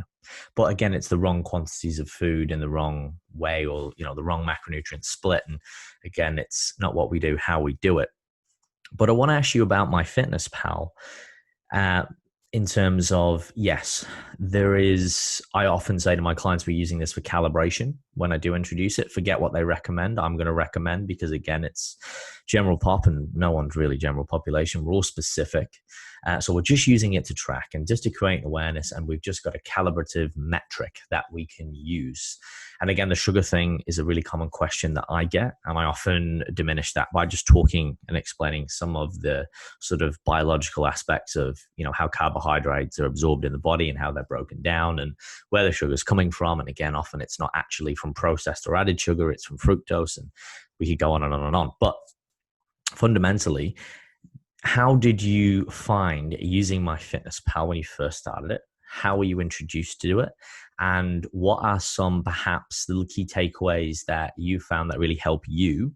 [SPEAKER 1] But again, it's the wrong quantities of food in the wrong way, or, the wrong macronutrient split. And again, it's not what we do, how we do it. But I want to ask you about MyFitnessPal. in terms of, yes, there is, I often say to my clients, we're using this for calibration. When I do introduce it, forget what they recommend. I'm going to recommend, because again, it's general pop and no one's really general population. We're all specific. So we're just using it to track and just to create awareness. And we've just got a calibrative metric that we can use. And again, the sugar thing is a really common question that I get. And I often diminish that by just talking and explaining some of the sort of biological aspects of, how carbohydrates are absorbed in the body and how they're broken down and where the sugar is coming from. And again, often it's not actually from processed or added sugar, it's from fructose, and we could go on and on and on. But fundamentally, how did you find using MyFitnessPal when you first started it? How were you introduced to it? And what are some perhaps little key takeaways that you found that really help you,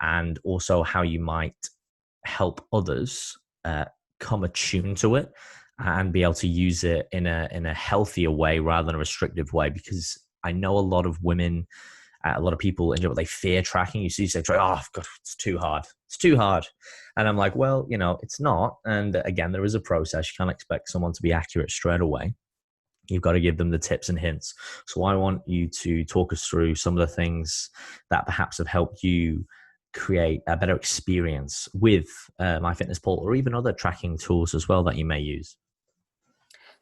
[SPEAKER 1] and also how you might help others come attuned to it and be able to use it in a healthier way rather than a restrictive way? Because I know a lot of women, a lot of people enjoy what they fear tracking. You see, say, oh God, it's too hard. It's too hard. And I'm like, well, it's not. And again, there is a process. You can't expect someone to be accurate straight away. You've got to give them the tips and hints. So I want you to talk us through some of the things that perhaps have helped you create a better experience with MyFitnessPal, or even other tracking tools as well that you may use.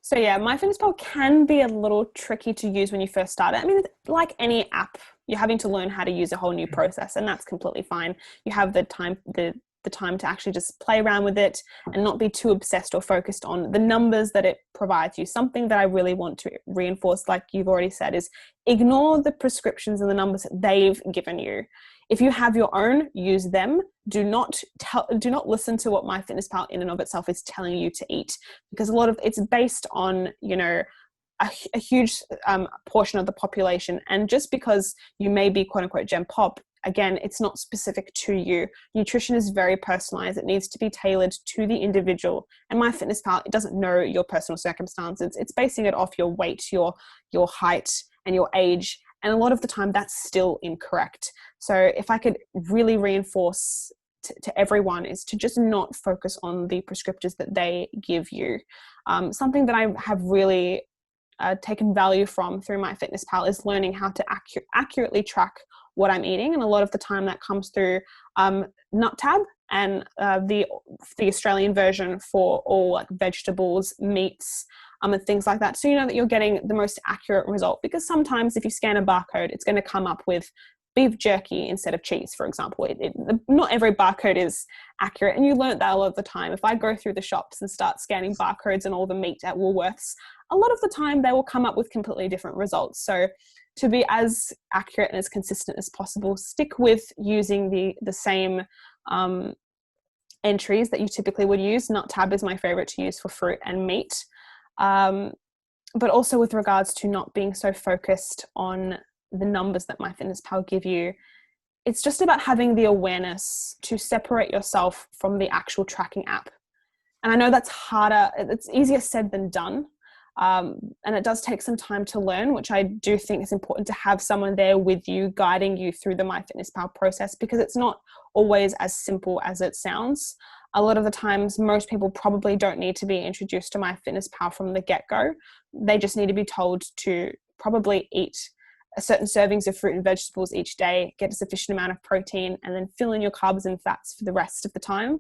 [SPEAKER 2] So yeah, MyFitnessPal can be a little tricky to use when you first start it. I mean, like any app, you're having to learn how to use a whole new process, and that's completely fine. You have the time to actually just play around with it and not be too obsessed or focused on the numbers that it provides you. Something that I really want to reinforce, like you've already said, is ignore the prescriptions and the numbers that they've given you. If you have your own, use them. Do not listen to what MyFitnessPal in and of itself is telling you to eat, because a lot of it's based on, a huge portion of the population. And just because you may be quote unquote gen pop, again, it's not specific to you. Nutrition is very personalized. It needs to be tailored to the individual. And MyFitnessPal, it doesn't know your personal circumstances. It's basing it off your weight, your height, and your age. And a lot of the time that's still incorrect. So if I could really reinforce to everyone, is to just not focus on the prescriptors that they give you. Something that I have really taken value from through MyFitnessPal is learning how to accurately track what I'm eating. And a lot of the time that comes through NutTab and the Australian version for all like vegetables, meats, and things like that. So you know that you're getting the most accurate result, because sometimes if you scan a barcode, it's going to come up with beef jerky instead of cheese, for example. Not every barcode is accurate, and you learn that a lot of the time. If I go through the shops and start scanning barcodes and all the meat at Woolworths, a lot of the time they will come up with completely different results. So to be as accurate and as consistent as possible, stick with using the same entries that you typically would use. NutTab is my favorite to use for fruit and meat. But also with regards to not being so focused on the numbers that MyFitnessPal give you, it's just about having the awareness to separate yourself from the actual tracking app. And I know that's harder. It's easier said than done. And it does take some time to learn, which I do think is important to have someone there with you, guiding you through the MyFitnessPal process, because it's not always as simple as it sounds. A lot of the times, most people probably don't need to be introduced to MyFitnessPal from the get-go. They just need to be told to probably eat a certain servings of fruit and vegetables each day, get a sufficient amount of protein, and then fill in your carbs and fats for the rest of the time.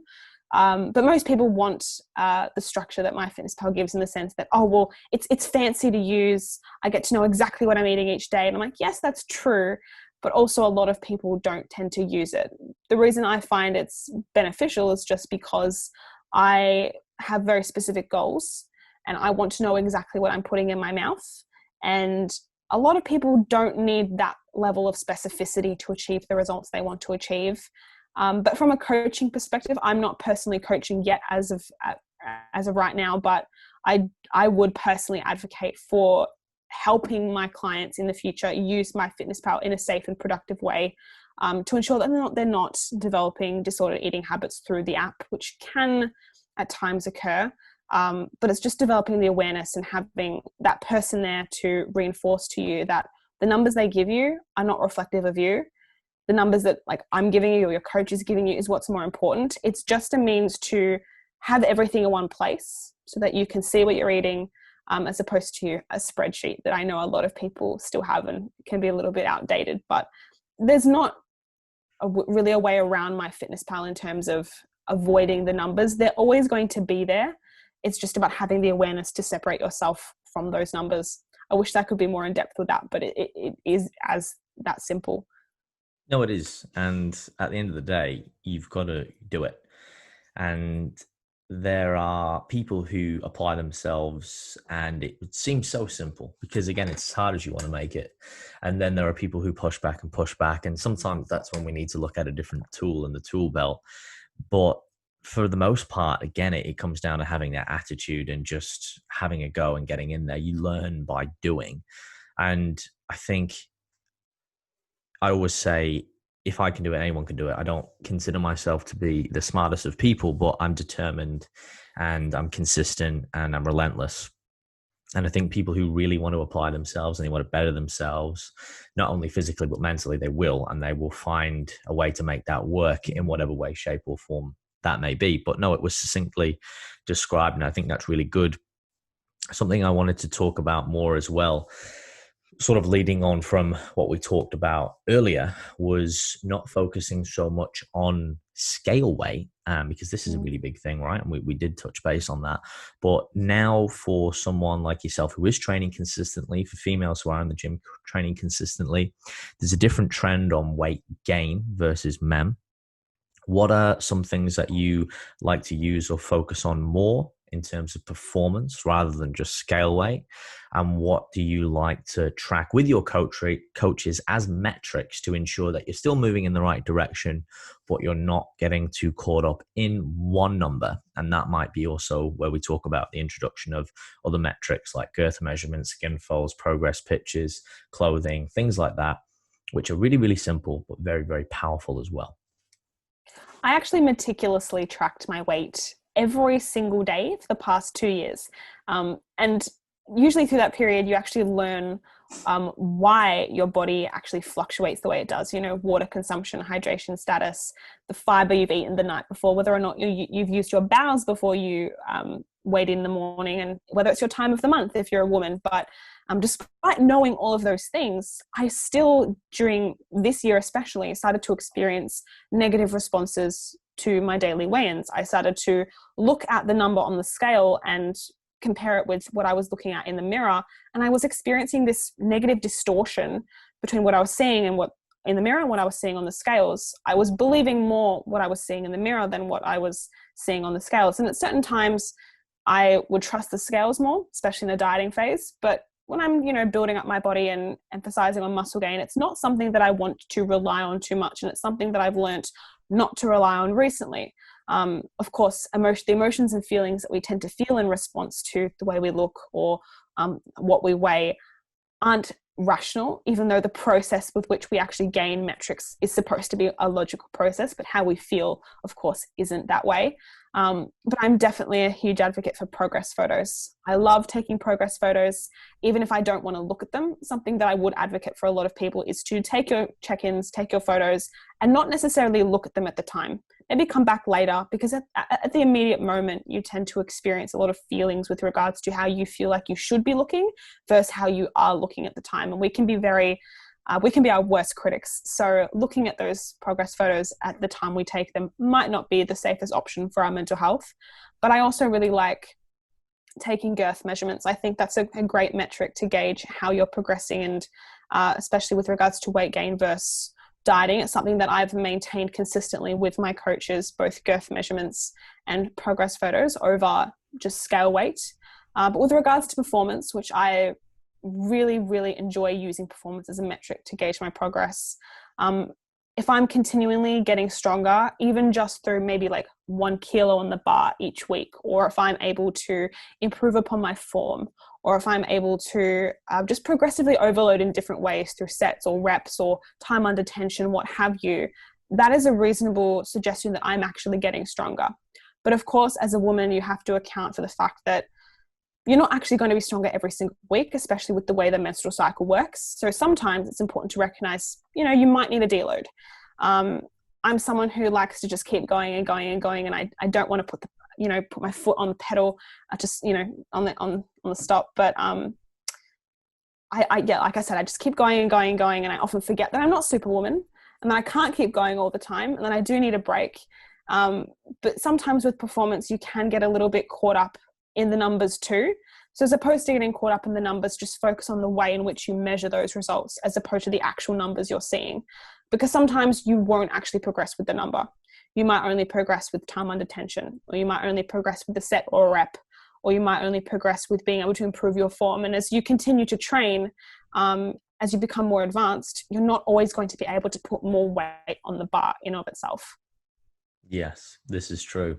[SPEAKER 2] But most people want the structure that MyFitnessPal gives, in the sense that, oh, well, it's fancy to use. I get to know exactly what I'm eating each day. And I'm like, yes, that's true. But also a lot of people don't tend to use it. The reason I find it's beneficial is just because I have very specific goals and I want to know exactly what I'm putting in my mouth. And a lot of people don't need that level of specificity to achieve the results they want to achieve. But from a coaching perspective, I'm not personally coaching yet as of right now, but I would personally advocate for helping my clients in the future use MyFitnessPal in a safe and productive way, to ensure that they're not developing disordered eating habits through the app, which can at times occur. But it's just developing the awareness and having that person there to reinforce to you that the numbers they give you are not reflective of you. The numbers that like I'm giving you or your coach is giving you is what's more important. It's just a means to have everything in one place so that you can see what you're eating, as opposed to a spreadsheet that I know a lot of people still have and can be a little bit outdated. But there's not really a way around MyFitnessPal in terms of avoiding the numbers. They're always going to be there. It's just about having the awareness to separate yourself from those numbers. I wish I could be more in depth with that, but it is as that simple.
[SPEAKER 1] No, it is. And at the end of the day, you've got to do it. And there are people who apply themselves and it would seem so simple because, again, it's as hard as you want to make it. And then there are people who push back and push back. And sometimes that's when we need to look at a different tool in the tool belt. But for the most part, again, it comes down to having that attitude and just having a go and getting in there. You learn by doing. And I think I always say, if I can do it, anyone can do it. I don't consider myself to be the smartest of people, but I'm determined and I'm consistent and I'm relentless. And I think people who really want to apply themselves and they want to better themselves, not only physically, but mentally, they will. And they will find a way to make that work in whatever way, shape or form that may be. But no, it was succinctly described. And I think that's really good. Something I wanted to talk about more as well, sort of leading on from what we talked about earlier, was not focusing so much on scale weight, because this is a really big thing, right? And we did touch base on that. But now for someone like yourself who is training consistently, for females who are in the gym training consistently, there's a different trend on weight gain versus men. What are some things that you like to use or focus on more in terms of performance rather than just scale weight? And what do you like to track with your coaches as metrics to ensure that you're still moving in the right direction, but you're not getting too caught up in one number? And that might be also where we talk about the introduction of other metrics like girth measurements, skin folds, progress pictures, clothing, things like that, which are really, really simple, but very, very powerful as well.
[SPEAKER 2] I actually meticulously tracked my weight every single day for the past 2 years. And usually through that period, you actually learn why your body actually fluctuates the way it does. You know, water consumption, hydration status, the fiber you've eaten the night before, whether or not you've used your bowels before you weighed in the morning, and whether it's your time of the month if you're a woman. But despite knowing all of those things, I still, during this year especially, started to experience negative responses to my daily weigh-ins. I started to look at the number on the scale and compare it with what I was looking at in the mirror. And I was experiencing this negative distortion between what I was seeing and what in the mirror and what I was seeing on the scales. I was believing more what I was seeing in the mirror than what I was seeing on the scales. And at certain times I would trust the scales more, especially in the dieting phase. But when I'm, building up my body and emphasizing on muscle gain, it's not something that I want to rely on too much. And it's something that I've learned not to rely on recently. Of course, the emotions and feelings that we tend to feel in response to the way we look or what we weigh aren't rational, even though the process with which we actually gain metrics is supposed to be a logical process, but how we feel, of course, isn't that way. But I'm definitely a huge advocate for progress photos. I love taking progress photos, even if I don't want to look at them. Something that I would advocate for a lot of people is to take your check-ins, take your photos, and not necessarily look at them at the time. Maybe come back later, because at the immediate moment, you tend to experience a lot of feelings with regards to how you feel like you should be looking versus how you are looking at the time. And we can be our worst critics. So looking at those progress photos at the time we take them might not be the safest option for our mental health. But I also really like taking girth measurements. I think that's a great metric to gauge how you're progressing, and especially with regards to weight gain versus dieting. It's something that I've maintained consistently with my coaches, both girth measurements and progress photos over just scale weight. But with regards to performance, which I really, really enjoy using performance as a metric to gauge my progress. If I'm continually getting stronger, even just through maybe like 1 kilo on the bar each week, or if I'm able to improve upon my form, or if I'm able to just progressively overload in different ways through sets or reps or time under tension, what have you, that is a reasonable suggestion that I'm actually getting stronger. But of course, as a woman, you have to account for the fact that you're not actually going to be stronger every single week, especially with the way the menstrual cycle works. So sometimes it's important to recognize, you might need a deload. I'm someone who likes to just keep going and going and going, and I don't want to put put my foot on the pedal, just, on the stop. But yeah, like I said, I just keep going and going and going, and I often forget that I'm not Superwoman, and then I can't keep going all the time, and then I do need a break. But sometimes with performance, you can get a little bit caught up in the numbers too. So as opposed to getting caught up in the numbers, just focus on the way in which you measure those results as opposed to the actual numbers you're seeing. Because sometimes you won't actually progress with the number. You might only progress with time under tension, or you might only progress with a set or a rep, or you might only progress with being able to improve your form. And as you continue to train, as you become more advanced, you're not always going to be able to put more weight on the bar in of itself.
[SPEAKER 1] Yes, this is true.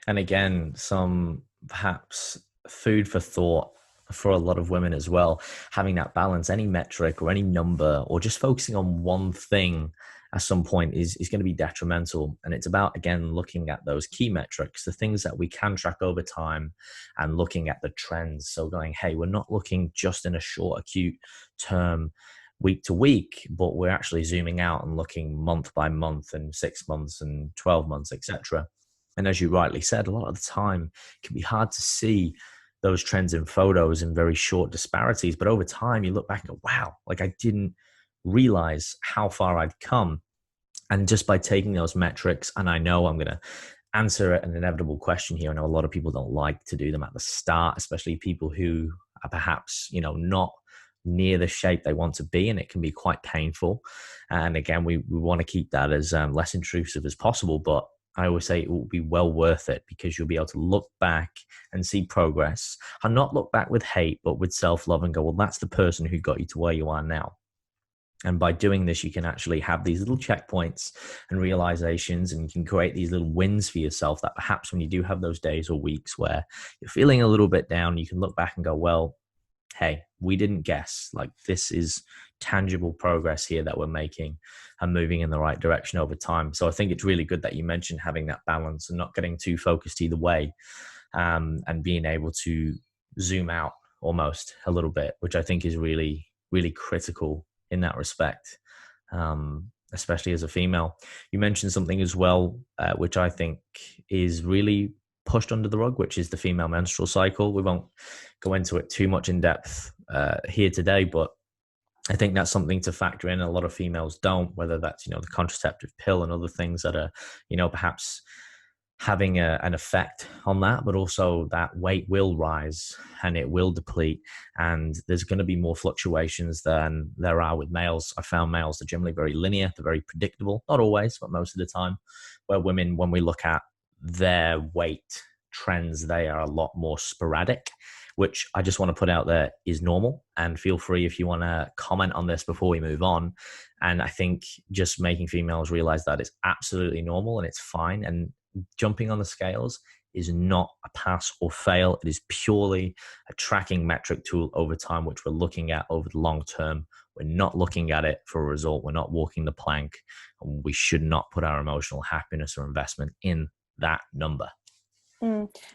[SPEAKER 1] And again, some perhaps food for thought for a lot of women as well, having that balance, any metric or any number, or just focusing on one thing at some point is going to be detrimental. And it's about, again, looking at those key metrics, the things that we can track over time, and looking at the trends. So going, hey, we're not looking just in a short, acute term, week to week, but we're actually zooming out and looking month by month and 6 months and 12 months, etc. And as you rightly said, a lot of the time it can be hard to see those trends in photos and very short disparities. But over time, you look back and go, wow, like I didn't realize how far I'd come. And just by taking those metrics, and I know I'm going to answer an inevitable question here. I know a lot of people don't like to do them at the start, especially people who are perhaps, not near the shape they want to be, and it can be quite painful. And again, we want to keep that as less intrusive as possible, but I always say it will be well worth it, because you'll be able to look back and see progress, and not look back with hate, but with self-love, and go, well, that's the person who got you to where you are now. And by doing this, you can actually have these little checkpoints and realizations, and you can create these little wins for yourself that perhaps when you do have those days or weeks where you're feeling a little bit down, you can look back and go, well, hey, we didn't guess. Like, this is tangible progress here that we're making and moving in the right direction over time. So I think it's really good that you mentioned having that balance and not getting too focused either way, and being able to zoom out almost a little bit, which I think is really, really critical in that respect, especially as a female. You mentioned something as well, which I think is really pushed under the rug, which is the female menstrual cycle. We won't go into it too much in depth here today, but I think that's something to factor in. A lot of females don't, whether that's, the contraceptive pill and other things that are, perhaps having an effect on that, but also that weight will rise and it will deplete, and there's going to be more fluctuations than there are with males. I found males are generally very linear, they're very predictable, not always, but most of the time, where women, when we look at their weight trends, they are a lot more sporadic, which I just want to put out there is normal. And feel free if you want to comment on this before we move on. And I think just making females realize that it's absolutely normal and it's fine. And jumping on the scales is not a pass or fail. It is purely a tracking metric tool over time, which we're looking at over the long term. We're not looking at it for a result. We're not walking the plank, and we should not put our emotional happiness or investment in that number.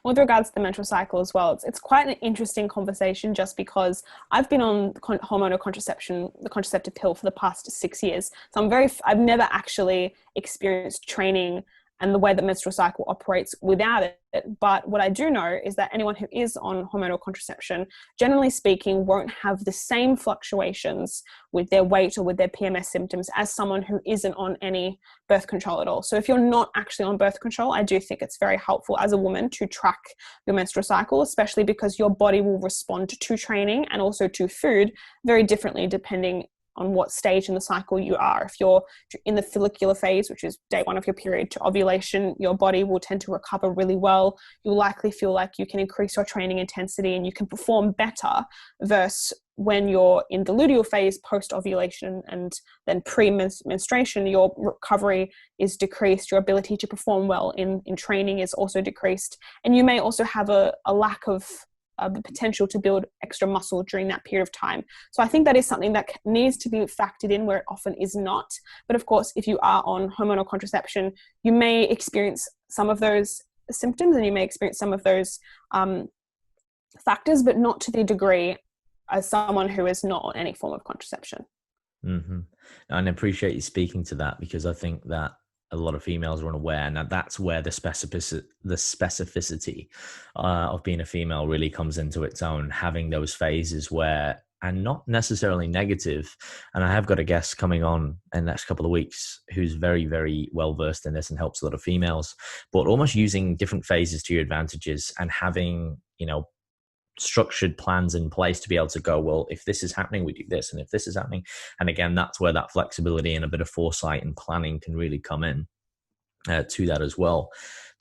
[SPEAKER 2] With regards to the menstrual cycle as well, it's quite an interesting conversation, just because I've been on hormonal contraception, the contraceptive pill, for the past 6 years. So I've never actually experienced training and the way that menstrual cycle operates without it. But what I do know is that anyone who is on hormonal contraception, generally speaking, won't have the same fluctuations with their weight or with their PMS symptoms as someone who isn't on any birth control at all. So if you're not actually on birth control, I do think it's very helpful as a woman to track your menstrual cycle, especially because your body will respond to training and also to food very differently depending on what stage in the cycle you are. If you're in the follicular phase, which is day 1 of your period to ovulation, your body will tend to recover really well. You'll likely feel like you can increase your training intensity and you can perform better, versus when you're in the luteal phase post-ovulation and then pre-menstruation, your recovery is decreased, your ability to perform well in training is also decreased, and you may also have a lack of the potential to build extra muscle during that period of time. So I think that is something that needs to be factored in where it often is not. But of course, if you are on hormonal contraception, you may experience some of those symptoms and you may experience some of those factors, but not to the degree as someone who is not on any form of contraception.
[SPEAKER 1] Mm-hmm. And I appreciate you speaking to that, because I think that a lot of females are unaware. Now that's where the specificity of being a female really comes into its own, having those phases where, and not necessarily negative. And I have got a guest coming on in the next couple of weeks who's very, very well versed in this and helps a lot of females, but almost using different phases to your advantages and having, structured plans in place to be able to go, well, if this is happening, we do this, and if this is happening. And again, that's where that flexibility and a bit of foresight and planning can really come in to that as well.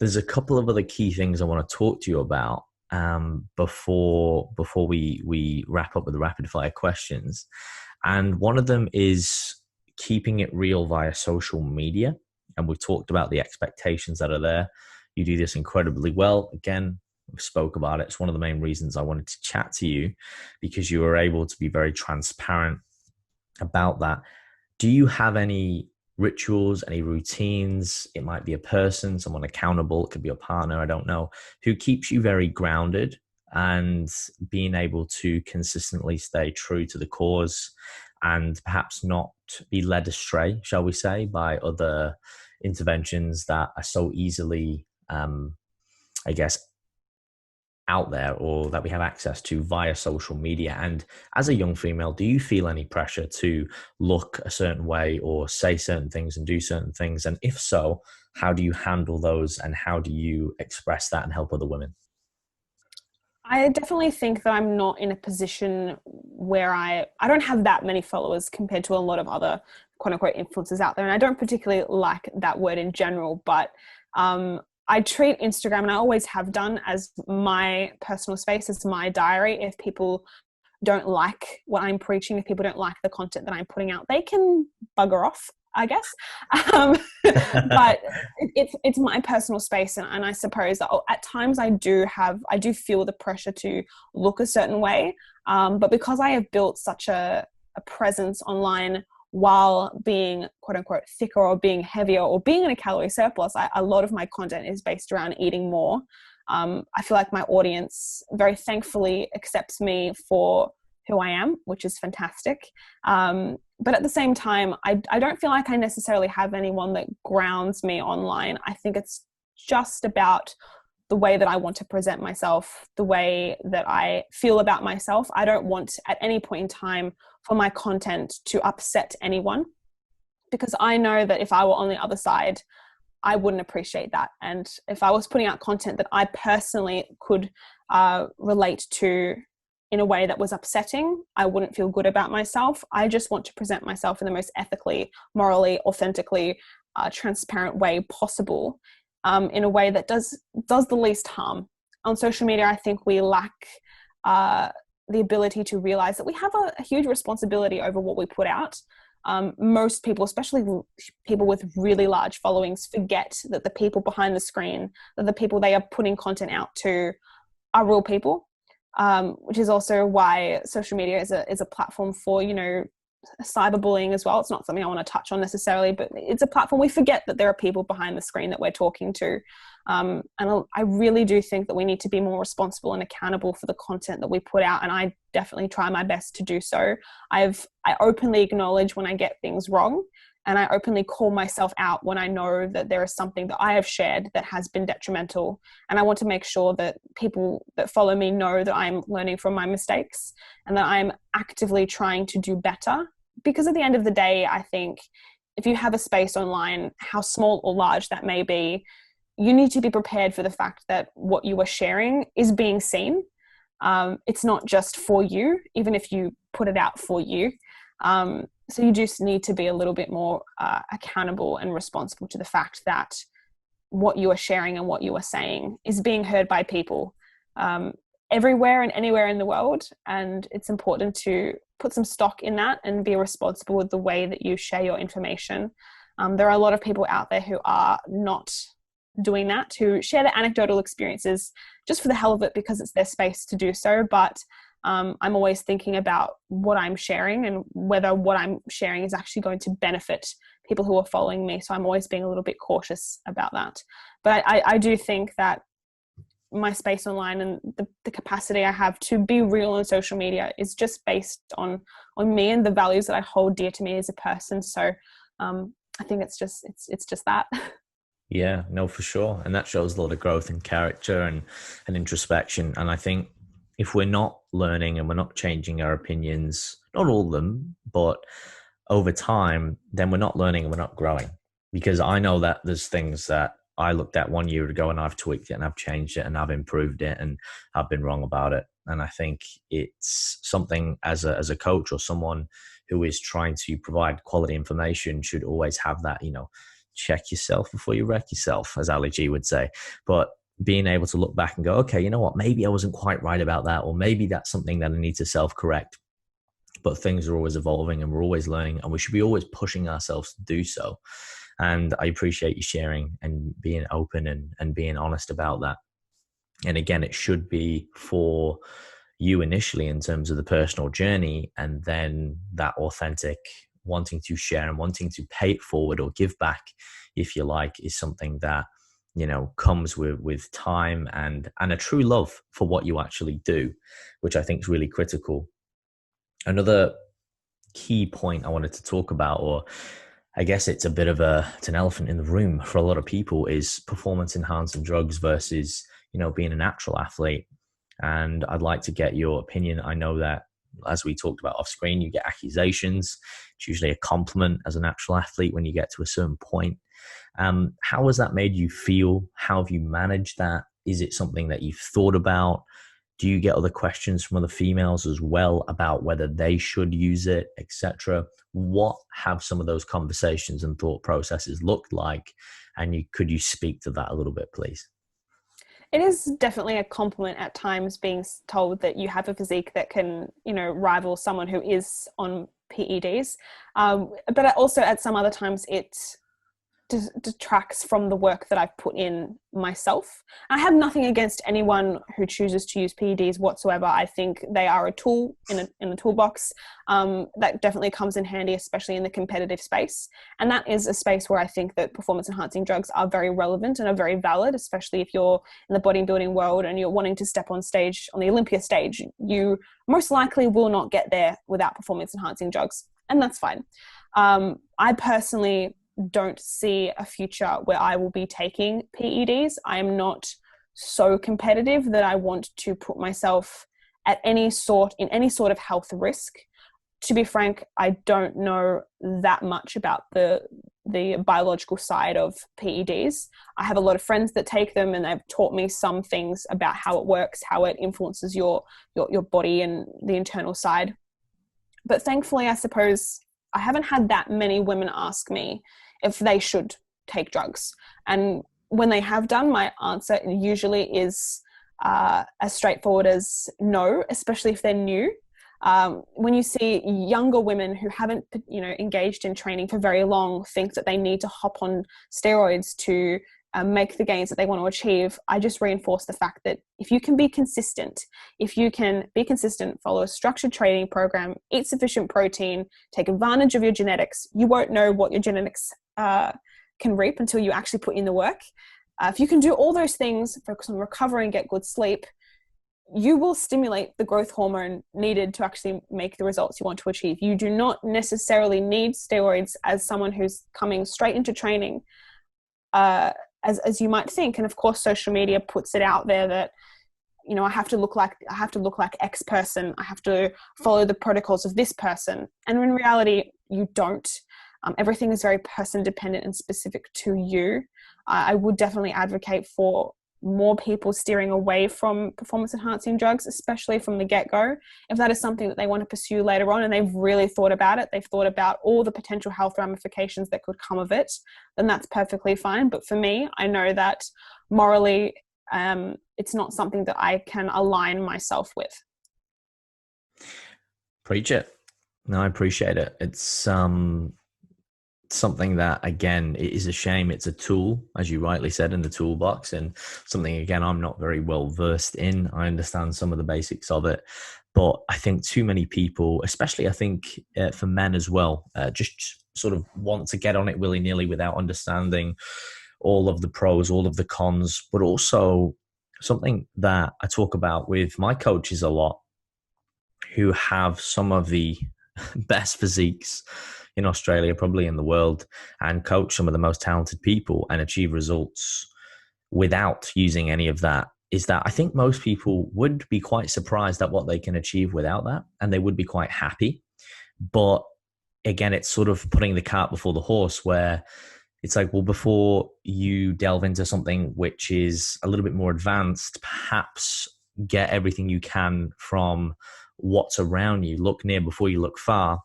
[SPEAKER 1] There's a couple of other key things I want to talk to you about before we wrap up with the rapid fire questions. And one of them is keeping it real via social media. And we've talked about the expectations that are there. You do this incredibly well. Again, we spoke about it. It's one of the main reasons I wanted to chat to you, because you were able to be very transparent about that. Do you have any rituals, any routines? It might be a person, someone accountable. It could be a partner, I don't know, who keeps you very grounded and being able to consistently stay true to the cause and perhaps not be led astray, shall we say, by other interventions that are so easily, I guess, out there, or that we have access to via social media. And as a young female, do you feel any pressure to look a certain way or say certain things and do certain things? And if so, how do you handle those, and how do you express that and help other women?
[SPEAKER 2] I definitely think that I'm not in a position where I don't have that many followers compared to a lot of other quote unquote influencers out there. And I don't particularly like that word in general, but I treat Instagram, and I always have done, as my personal space, as my diary. If people don't like what I'm preaching, if people don't like the content that I'm putting out, they can bugger off, I guess. But it's my personal space. And I suppose that at times I do feel the pressure to look a certain way. But because I have built such a presence online while being quote unquote thicker or being heavier or being in a calorie surplus, a lot of my content is based around eating more. I feel like my audience very thankfully accepts me for who I am, which is fantastic. But at the same time, I don't feel like I necessarily have anyone that grounds me online. I think it's just about the way that I want to present myself, the way that I feel about myself. I don't want at any point in time for my content to upset anyone, because I know that if I were on the other side, I wouldn't appreciate that. And if I was putting out content that I personally could relate to in a way that was upsetting, I wouldn't feel good about myself. I just want to present myself in the most ethically, morally, authentically, transparent way possible, in a way that does the least harm. On social media, I think we lack the ability to realize that we have a huge responsibility over what we put out. Most people, especially people with really large followings, forget that the people behind the screen, that the people they are putting content out to, are real people. Which is also why social media is a platform for, cyberbullying as well. It's not something I want to touch on necessarily, but it's a platform. We forget that there are people behind the screen that we're talking to. And I really do think that we need to be more responsible and accountable for the content that we put out. And I definitely try my best to do so. I openly acknowledge when I get things wrong, and I openly call myself out when I know that there is something that I have shared that has been detrimental. And I want to make sure that people that follow me know that I'm learning from my mistakes and that I'm actively trying to do better. Because at the end of the day, I think if you have a space online, how small or large that may be, you need to be prepared for the fact that what you are sharing is being seen. It's not just for you, even if you put it out for you. So you just need to be a little bit more accountable and responsible to the fact that what you are sharing and what you are saying is being heard by people everywhere and anywhere in the world. And it's important to put some stock in that and be responsible with the way that you share your information. There are a lot of people out there who are not doing that, who share their anecdotal experiences just for the hell of it because it's their space to do so. But I'm always thinking about what I'm sharing and whether what I'm sharing is actually going to benefit people who are following me. So I'm always being a little bit cautious about that. But I do think that my space online and the capacity I have to be real on social media is just based on me and the values that I hold dear to me as a person. So I think it's just that.
[SPEAKER 1] Yeah, no, for sure. And that shows a lot of growth in character and introspection. And I think if we're not learning and we're not changing our opinions, not all of them, but over time, then we're not learning and we're not growing. Because I know that there's things that I looked at 1 year ago and I've tweaked it and I've changed it and I've improved it and I've been wrong about it. And I think it's something as a coach or someone who is trying to provide quality information should always have that, check yourself before you wreck yourself, as Ali G would say. But being able to look back and go, okay, you know what, maybe I wasn't quite right about that, or maybe that's something that I need to self-correct. But things are always evolving and we're always learning, and we should be always pushing ourselves to do so. And I appreciate you sharing and being open and being honest about that. And again, it should be for you initially in terms of the personal journey, and then that authentic wanting to share and wanting to pay it forward or give back, if you like, is something that, comes with time and a true love for what you actually do, which I think is really critical. Another key point I wanted to talk about, or I guess it's it's an elephant in the room for a lot of people, is performance enhancing drugs versus, being a natural athlete. And I'd like to get your opinion. I know that, as we talked about off screen, you get accusations. It's usually a compliment as a natural athlete when you get to a certain point. How has that made you feel? How have you managed that? Is it something that you've thought about? Do you get other questions from other females as well about whether they should use it, etc.? What have some of those conversations and thought processes looked like? And could you speak to that a little bit, please?
[SPEAKER 2] It is definitely a compliment at times being told that you have a physique that can, rival someone who is on PEDs. But also at some other times it detracts from the work that I've put in myself. I have nothing against anyone who chooses to use PEDs whatsoever. I think they are a tool in the toolbox that definitely comes in handy, especially in the competitive space. And that is a space where I think that performance enhancing drugs are very relevant and are very valid, especially if you're in the bodybuilding world and you're wanting to step on stage, on the Olympia stage. You most likely will not get there without performance enhancing drugs, and that's fine. I personally don't see a future where I will be taking PEDs. I am not so competitive that I want to put myself in any sort of health risk. To be frank, I don't know that much about the biological side of PEDs. I have a lot of friends that take them and they've taught me some things about how it works, how it influences your body and the internal side. But thankfully, I suppose I haven't had that many women ask me if they should take drugs. And when they have done, my answer usually is as straightforward as no, especially if they're new. When you see younger women who haven't, engaged in training for very long think that they need to hop on steroids to make the gains that they want to achieve, I just reinforce the fact that if you can be consistent, follow a structured training program, eat sufficient protein, take advantage of your genetics, you won't know what your genetics can reap until you actually put in the work. If you can do all those things, focus on recovery and get good sleep, you will stimulate the growth hormone needed to actually make the results you want to achieve. You do not necessarily need steroids as someone who's coming straight into training, as you might think. And of course, social media puts it out there that, I have to look like X person. I have to follow the protocols of this person. And in reality, you don't. Everything is very person dependent and specific to you. I would definitely advocate for more people steering away from performance enhancing drugs, especially from the get-go. If that is something that they want to pursue later on and they've really thought about it, they've thought about all the potential health ramifications that could come of it, then that's perfectly fine. But for me, I know that morally, it's not something that I can align myself with.
[SPEAKER 1] Preach it. No, I appreciate it. It's something that, again, it is a shame. It's a tool, as you rightly said, in the toolbox, and something, again, I'm not very well versed in. I understand some of the basics of it, but I think too many people, especially I think for men as well, just sort of want to get on it willy-nilly without understanding all of the pros, all of the cons. But also something that I talk about with my coaches a lot, who have some of the best physiques, in Australia, probably in the world, and coach some of the most talented people and achieve results without using any of that, is that I think most people would be quite surprised at what they can achieve without that, and they would be quite happy. But again, it's sort of putting the cart before the horse, where it's like, well, before you delve into something which is a little bit more advanced, perhaps get everything you can from what's around you. Look near before you look far.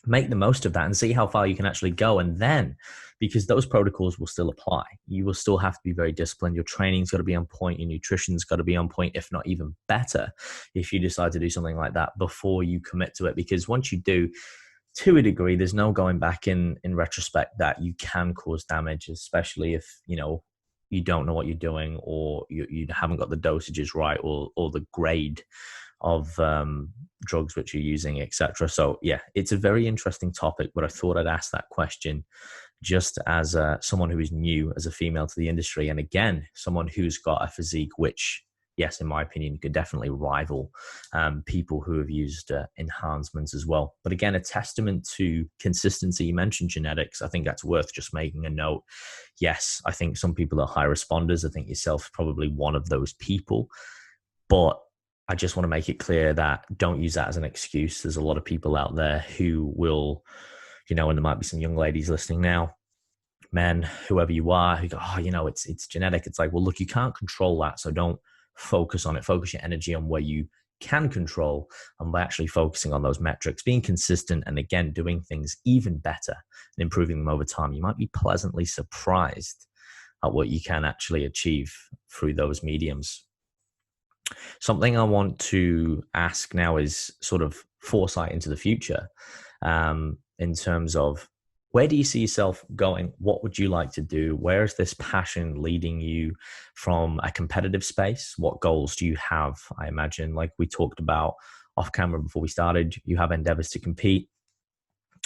[SPEAKER 1] Make the most of that and see how far you can actually go. And then, because those protocols will still apply, you will still have to be very disciplined. Your training's got to be on point. Your nutrition's got to be on point, if not even better, if you decide to do something like that before you commit to it. Because once you do, to a degree, there's no going back in retrospect that you can cause damage, especially if, you don't know what you're doing, or you haven't got the dosages right, or the grade of drugs which you're using, etc. So yeah, it's a very interesting topic, but I thought I'd ask that question just as someone who is new as a female to the industry, and again, someone who's got a physique which, yes, in my opinion, could definitely rival people who have used enhancements as well. But again, a testament to consistency. You mentioned genetics. I think that's worth just making a note. Yes, I think some people are high responders. I think yourself is probably one of those people. But I just want to make it clear that don't use that as an excuse. There's a lot of people out there who will, and there might be some young ladies listening now, men, whoever you are, who go, it's genetic. It's like, well, look, you can't control that. So don't focus on it. Focus your energy on where you can control, and by actually focusing on those metrics, being consistent, and again, doing things even better and improving them over time. You might be pleasantly surprised at what you can actually achieve through those mediums. Something I want to ask now is sort of foresight into the future, in terms of, where do you see yourself going? What would you like to do? Where is this passion leading you from a competitive space? What goals do you have? I imagine, like we talked about off camera before we started, you have endeavors to compete.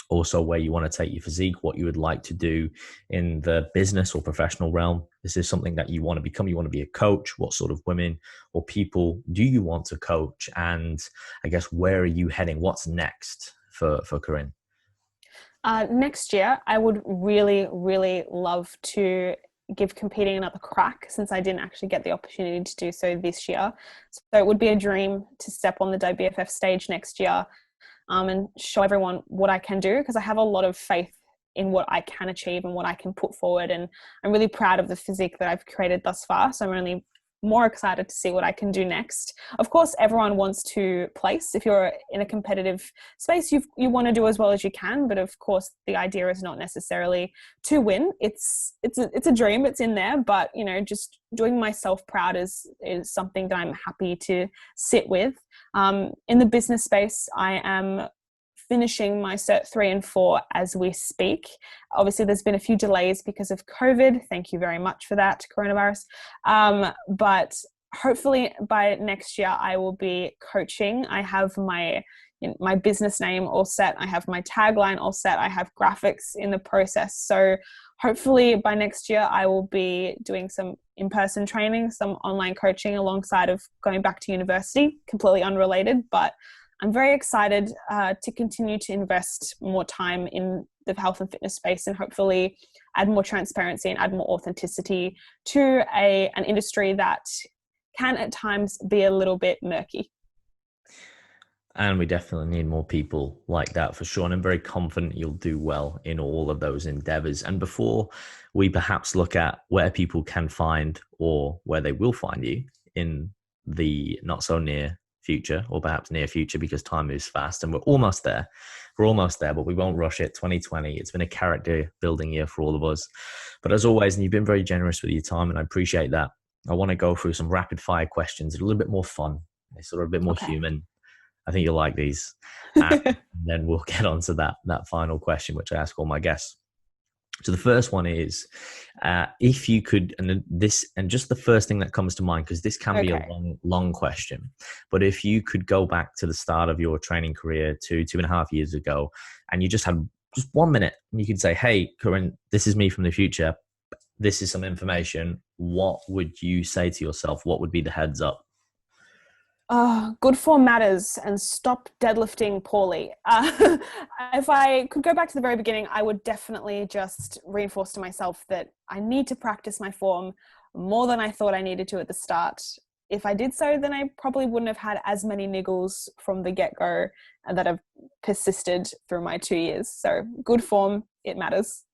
[SPEAKER 1] Also, where you want to take your physique, what you would like to do in the business or professional realm. This is something that you want to become. You want to be a coach. What sort of women or people do you want to coach? And I guess, where are you heading? What's next for Corinne?
[SPEAKER 2] Next year, I would really, really love to give competing another crack, since I didn't actually get the opportunity to do so this year. So it would be a dream to step on the WBFF stage next year, and show everyone what I can do, because I have a lot of faith in what I can achieve and what I can put forward. And I'm really proud of the physique that I've created thus far. So I'm really more excited to see what I can do next. Of course, everyone wants to place. If you're in a competitive space, you want to do as well as you can. But of course, the idea is not necessarily to win. It's a dream. It's in there. But just doing myself proud is something that I'm happy to sit with. In the business space, I am finishing my Cert 3 and 4 as we speak. Obviously, there's been a few delays because of COVID. Thank you very much for that, coronavirus. But hopefully by next year, I will be coaching. I have my business name all set. I have my tagline all set. I have graphics in the process. So hopefully by next year, I will be doing some in-person training, some online coaching alongside of going back to university, completely unrelated, but I'm very excited to continue to invest more time in the health and fitness space, and hopefully add more transparency and add more authenticity to an industry that can at times be a little bit murky.
[SPEAKER 1] And we definitely need more people like that, for sure. And I'm very confident you'll do well in all of those endeavors. And before we perhaps look at where people can find, or where they will find you in the not so near future, or perhaps near future, because time moves fast and we're almost there, but we won't rush it. 2020, it's been a character building year for all of us. But as always, and you've been very generous with your time, and I appreciate that, I want to go through some rapid fire questions, a little bit more fun, they're sort of a bit more human. I think you'll like these. And then we'll get on to that final question, which I ask all my guests. So the first one is, if you could, and just the first thing that comes to mind, because this can be a long question, but if you could go back to the start of your training career to 2.5 years ago, and you just had just 1 minute, and you could say, hey, Corinne, this is me from the future. This is some information. What would you say to yourself? What would be the heads up?
[SPEAKER 2] Good form matters and stop deadlifting poorly. If I could go back to the very beginning, I would definitely just reinforce to myself that I need to practice my form more than I thought I needed to at the start. If I did so, then I probably wouldn't have had as many niggles from the get-go and that have persisted through my 2 years. So good form, it matters.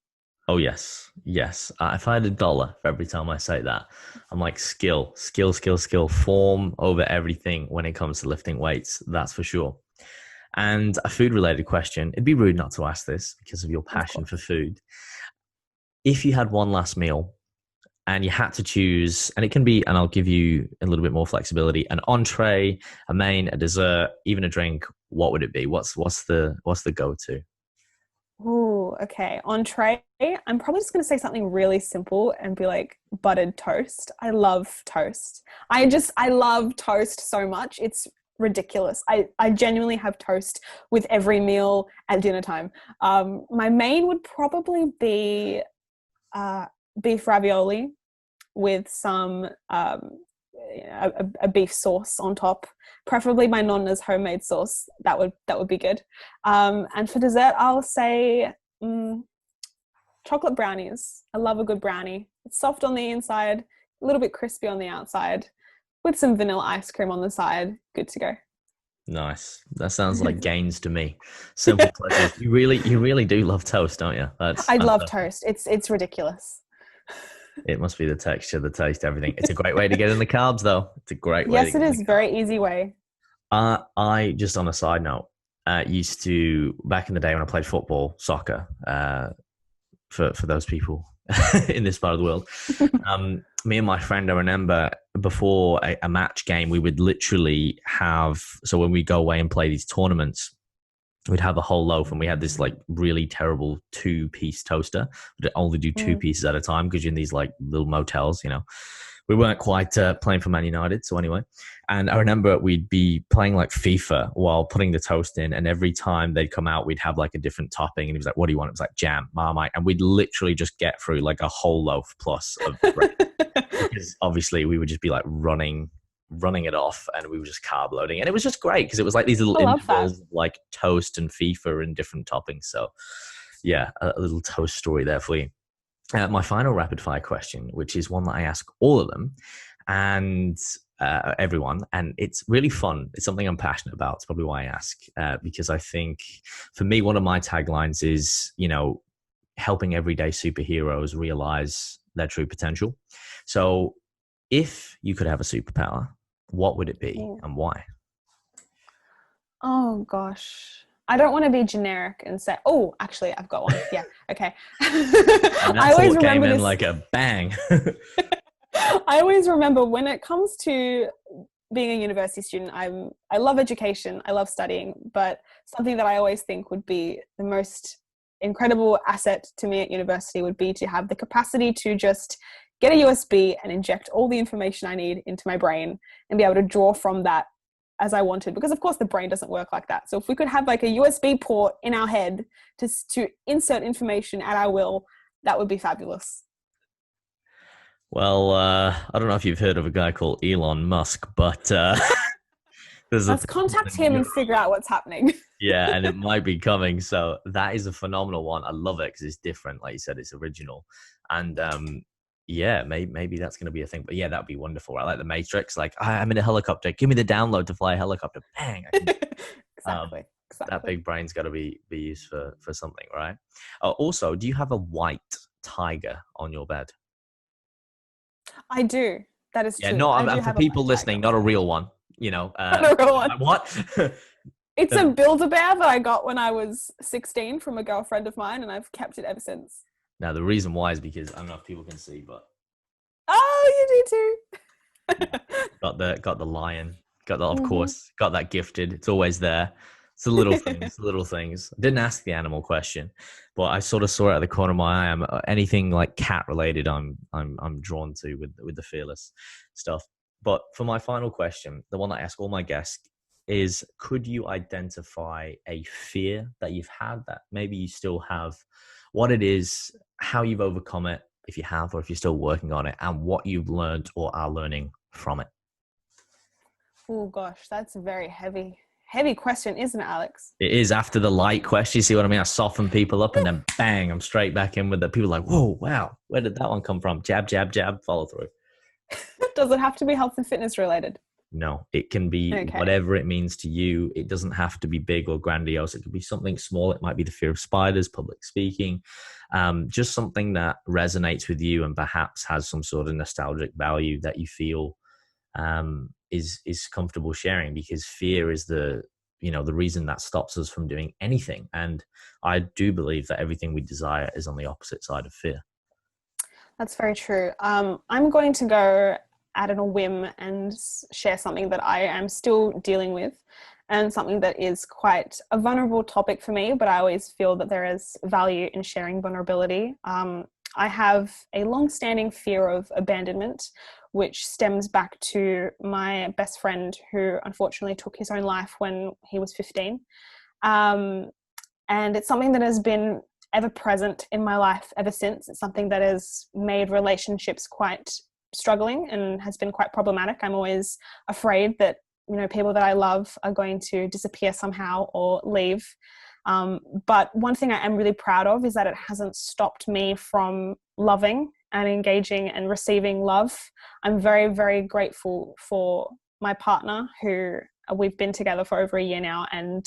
[SPEAKER 1] Oh yes, yes. If I had $1 for every time I say that, I'm like skill, skill, skill, skill, form over everything when it comes to lifting weights. That's for sure. And a food related question. It'd be rude not to ask this because of your
[SPEAKER 2] Of
[SPEAKER 1] passion for
[SPEAKER 2] course.
[SPEAKER 1] food. If you had one last meal and you had to choose, and it can be, and I'll give you a little bit more flexibility, an entree, a main, a dessert, even a drink, what would it be? What's the go-to?
[SPEAKER 2] Ooh, okay. Entree. I'm probably just going to say something really simple and be like buttered toast. I love toast. I love toast so much. It's ridiculous. I genuinely have toast with every meal at dinner time. My main would probably be uh, beef ravioli with some a beef sauce on top, preferably my nonna's homemade sauce. That would be good. And for dessert, I'll say chocolate brownies. I love a good brownie. It's soft on the inside, a little bit crispy on the outside, with some vanilla ice cream on the side. Good to go.
[SPEAKER 1] Nice. That sounds like gains to me. Simple pleasures. You really do love toast, don't you? That's
[SPEAKER 2] I love
[SPEAKER 1] fantastic.
[SPEAKER 2] toast. It's ridiculous.
[SPEAKER 1] It must be the texture, the taste, everything. It's a great way to get in the carbs, though. It's a great way to
[SPEAKER 2] Yes,
[SPEAKER 1] get
[SPEAKER 2] it
[SPEAKER 1] in the
[SPEAKER 2] is.
[SPEAKER 1] carbs.
[SPEAKER 2] Very easy way.
[SPEAKER 1] I just on a side note, used to back in the day when I played football, soccer. For those people in this part of the world, me and my friend, I remember before a match game, we would literally have. So when we go away and play these tournaments, we'd have a whole loaf, and we had this like really terrible two-piece toaster. We'd only do two
[SPEAKER 2] Mm.
[SPEAKER 1] pieces at a time because you're in these like little motels, you know. We weren't quite playing for Man United, so anyway. And I remember we'd be playing like FIFA while putting the toast in, and every time they'd come out, we'd have like a different topping, and he was like, "What do you want?" It was like jam, Marmite, and we'd literally just get through like a whole loaf plus of bread because obviously we would just be like running it off, and we were just carb loading, and it was just great because it was like these little
[SPEAKER 2] I love that.
[SPEAKER 1] intervals of like toast and FIFA and different toppings. So yeah, a little toast story there for you. My final rapid fire question, which is one that I ask all of them and everyone, and it's really fun. It's something I'm passionate about. It's probably why I ask, because I think for me, one of my taglines is, helping everyday superheroes realize their true potential. So if you could have a superpower, what would it be
[SPEAKER 2] Yeah.
[SPEAKER 1] and why?
[SPEAKER 2] Oh gosh. I don't want to be generic and say, oh, actually, I've got one. Yeah. Okay.
[SPEAKER 1] And
[SPEAKER 2] I
[SPEAKER 1] that
[SPEAKER 2] always
[SPEAKER 1] thought came
[SPEAKER 2] remember
[SPEAKER 1] in
[SPEAKER 2] this.
[SPEAKER 1] like a bang.
[SPEAKER 2] I always remember when it comes to being a university student, I love education, I love studying, but something that I always think would be the most incredible asset to me at university would be to have the capacity to just get a USB and inject all the information I need into my brain and be able to draw from that as I wanted, because of course the brain doesn't work like that. So if we could have like a USB port in our head to insert information at our will, that would be fabulous.
[SPEAKER 1] Well, I don't know if you've heard of a guy called Elon Musk, but there's a
[SPEAKER 2] Let's
[SPEAKER 1] thing called
[SPEAKER 2] contact
[SPEAKER 1] the
[SPEAKER 2] him and
[SPEAKER 1] neural.
[SPEAKER 2] figure out what's happening.
[SPEAKER 1] Yeah, and it might be coming. So that is a phenomenal one. I love it because it's different. Like you said, it's original. And yeah, maybe that's going to be a thing. But yeah, that'd be wonderful. I like the Matrix. Like, I'm in a helicopter. Give me the download to fly a helicopter. Bang. I can, um,
[SPEAKER 2] Exactly.
[SPEAKER 1] that
[SPEAKER 2] Exactly.
[SPEAKER 1] big brain's got to be used for something, right? Also, do you have a white tiger on your bed?
[SPEAKER 2] I do. That is
[SPEAKER 1] Yeah,
[SPEAKER 2] true.
[SPEAKER 1] no,
[SPEAKER 2] I
[SPEAKER 1] I'm
[SPEAKER 2] do
[SPEAKER 1] for
[SPEAKER 2] have a white
[SPEAKER 1] people listening,
[SPEAKER 2] tiger.
[SPEAKER 1] not a real one.
[SPEAKER 2] Not a real one.
[SPEAKER 1] Like, what?
[SPEAKER 2] It's a
[SPEAKER 1] The-
[SPEAKER 2] Build-A-Bear that I got when I was 16 from a girlfriend of mine, and I've kept it ever since.
[SPEAKER 1] Now, the reason why is because I don't know if people can see, but
[SPEAKER 2] Oh, you do
[SPEAKER 1] yeah,
[SPEAKER 2] too.
[SPEAKER 1] got the lion, got that, of
[SPEAKER 2] Hmm.
[SPEAKER 1] course, got that gifted. It's always there. It's the little things, the little things. I didn't ask the animal question, but I sort of saw it at the corner of my eye. Anything like cat related, I'm drawn to with the fearless stuff. But for my final question, the one that I ask all my guests is: could you identify a fear that you've had that maybe you still have? What it is, how you've overcome it, if you have, or if you're still working on it, and what you've learned or are learning from it.
[SPEAKER 2] Oh gosh, that's a very heavy question, isn't it, Alex?
[SPEAKER 1] It is after the light question. You see what I mean? I soften people up and then bang, I'm straight back in with the people like, whoa, wow, where did that one come from? Jab, jab, jab, follow through.
[SPEAKER 2] Does it have to be health and fitness related?
[SPEAKER 1] No, it can be
[SPEAKER 2] Okay.
[SPEAKER 1] whatever it means to you. It doesn't have to be big or grandiose. It could be something small. It might be the fear of spiders, public speaking, just something that resonates with you and perhaps has some sort of nostalgic value that you feel is comfortable sharing, because fear is the reason that stops us from doing anything. And I do believe that everything we desire is on the opposite side of fear.
[SPEAKER 2] That's very true. I'm going to go out on a whim and share something that I am still dealing with, and something that is quite a vulnerable topic for me, but I always feel that there is value in sharing vulnerability. I have a long-standing fear of abandonment, which stems back to my best friend who unfortunately took his own life when he was 15. Um, and it's something that has been ever present in my life ever since. It's something that has made relationships quite struggling and has been quite problematic. I'm always afraid that, people that I love are going to disappear somehow or leave. But one thing I am really proud of is that it hasn't stopped me from loving and engaging and receiving love. I'm very, very grateful for my partner, who we've been together for over a year now, and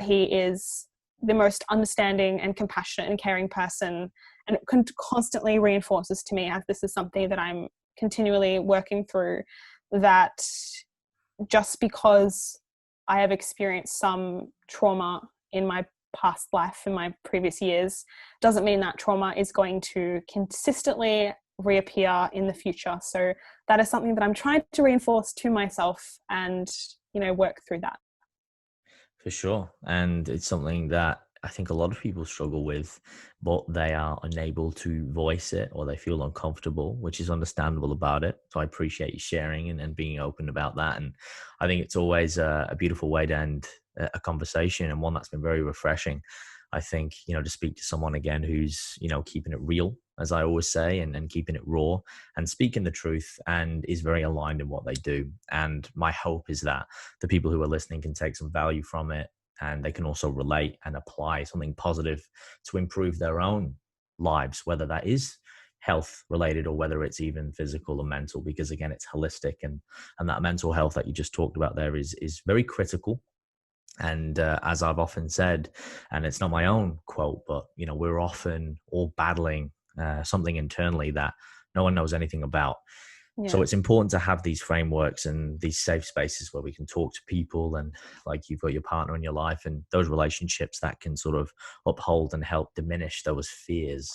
[SPEAKER 2] he is the most understanding and compassionate and caring person, and it constantly reinforces to me, as this is something that I'm continually working through, that just because I have experienced some trauma in my past life, in my previous years, doesn't mean that trauma is going to consistently reappear in the future. So that is something that I'm trying to reinforce to myself and, work through that.
[SPEAKER 1] For sure. And it's something that I think a lot of people struggle with, but they are unable to voice it, or they feel uncomfortable, which is understandable about it. So I appreciate you sharing and being open about that. And I think it's always a beautiful way to end a conversation, and one that's been very refreshing. I think, to speak to someone again who's, keeping it real, as I always say, and keeping it raw and speaking the truth, and is very aligned in what they do. And my hope is that the people who are listening can take some value from it, and they can also relate and apply something positive to improve their own lives, whether that is health related or whether it's even physical or mental, because again, it's holistic, and that mental health that you just talked about there is very critical. And as I've often said, and it's not my own quote, but we're often all battling something internally that no one knows anything about.
[SPEAKER 2] Yeah.
[SPEAKER 1] So it's important to have these frameworks and these safe spaces where we can talk to people, and like you've got your partner in your life, and those relationships that can sort of uphold and help diminish those fears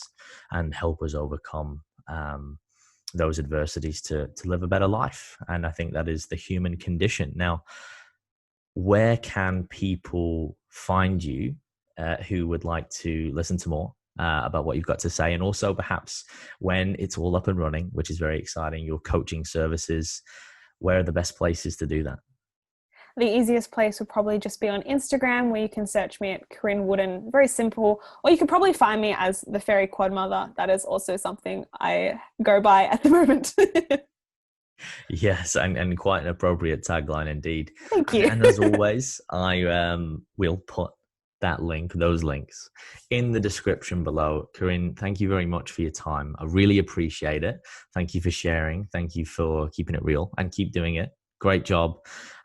[SPEAKER 1] and help us overcome those adversities to live a better life. And I think that is the human condition. Now, where can people find you who would like to listen to more about what you've got to say? And also perhaps when it's all up and running, which is very exciting, your coaching services, where are the best places to do that?
[SPEAKER 2] The easiest place would probably just be on Instagram, where you can search me at Corinne Wooden. Very simple. Or you could probably find me as the Fairy Quad Mother. That is also something I go by at the moment.
[SPEAKER 1] Yes, and quite an appropriate tagline indeed.
[SPEAKER 2] Thank you.
[SPEAKER 1] And as always, I will put those links in the description below. Corinne, thank you very much for your time. I really appreciate it. Thank you for sharing. Thank you for keeping it real, and keep doing it. Great job.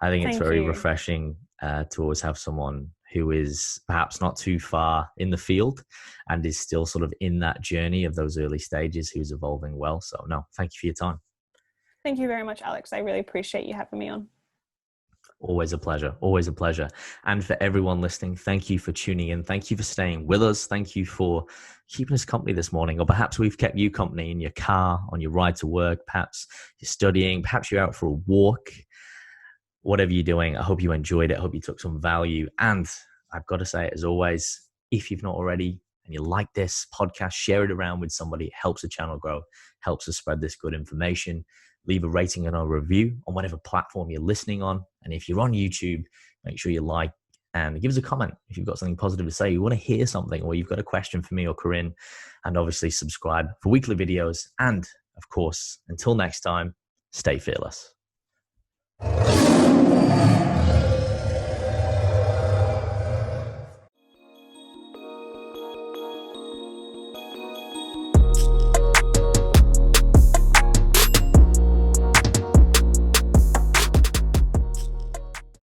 [SPEAKER 1] I think it's
[SPEAKER 2] Thank
[SPEAKER 1] very
[SPEAKER 2] you.
[SPEAKER 1] refreshing to always have someone who is perhaps not too far in the field and is still sort of in that journey of those early stages, who's evolving well. So no, thank you for your time.
[SPEAKER 2] Thank you very much, Alex. I really appreciate you having me on.
[SPEAKER 1] Always a pleasure. Always a pleasure. And for everyone listening, thank you for tuning in. Thank you for staying with us. Thank you for keeping us company this morning. Or perhaps we've kept you company in your car, on your ride to work. Perhaps you're studying. Perhaps you're out for a walk. Whatever you're doing, I hope you enjoyed it. I hope you took some value. And I've got to say, as always, if you've not already and you like this podcast, share it around with somebody. It helps the channel grow, helps us spread this good information. Leave a rating and a review on whatever platform you're listening on. And if you're on YouTube, make sure you like and give us a comment if you've got something positive to say. You want to hear something, or you've got a question for me or Corinne. And obviously subscribe for weekly videos. And of course, until next time, stay fearless.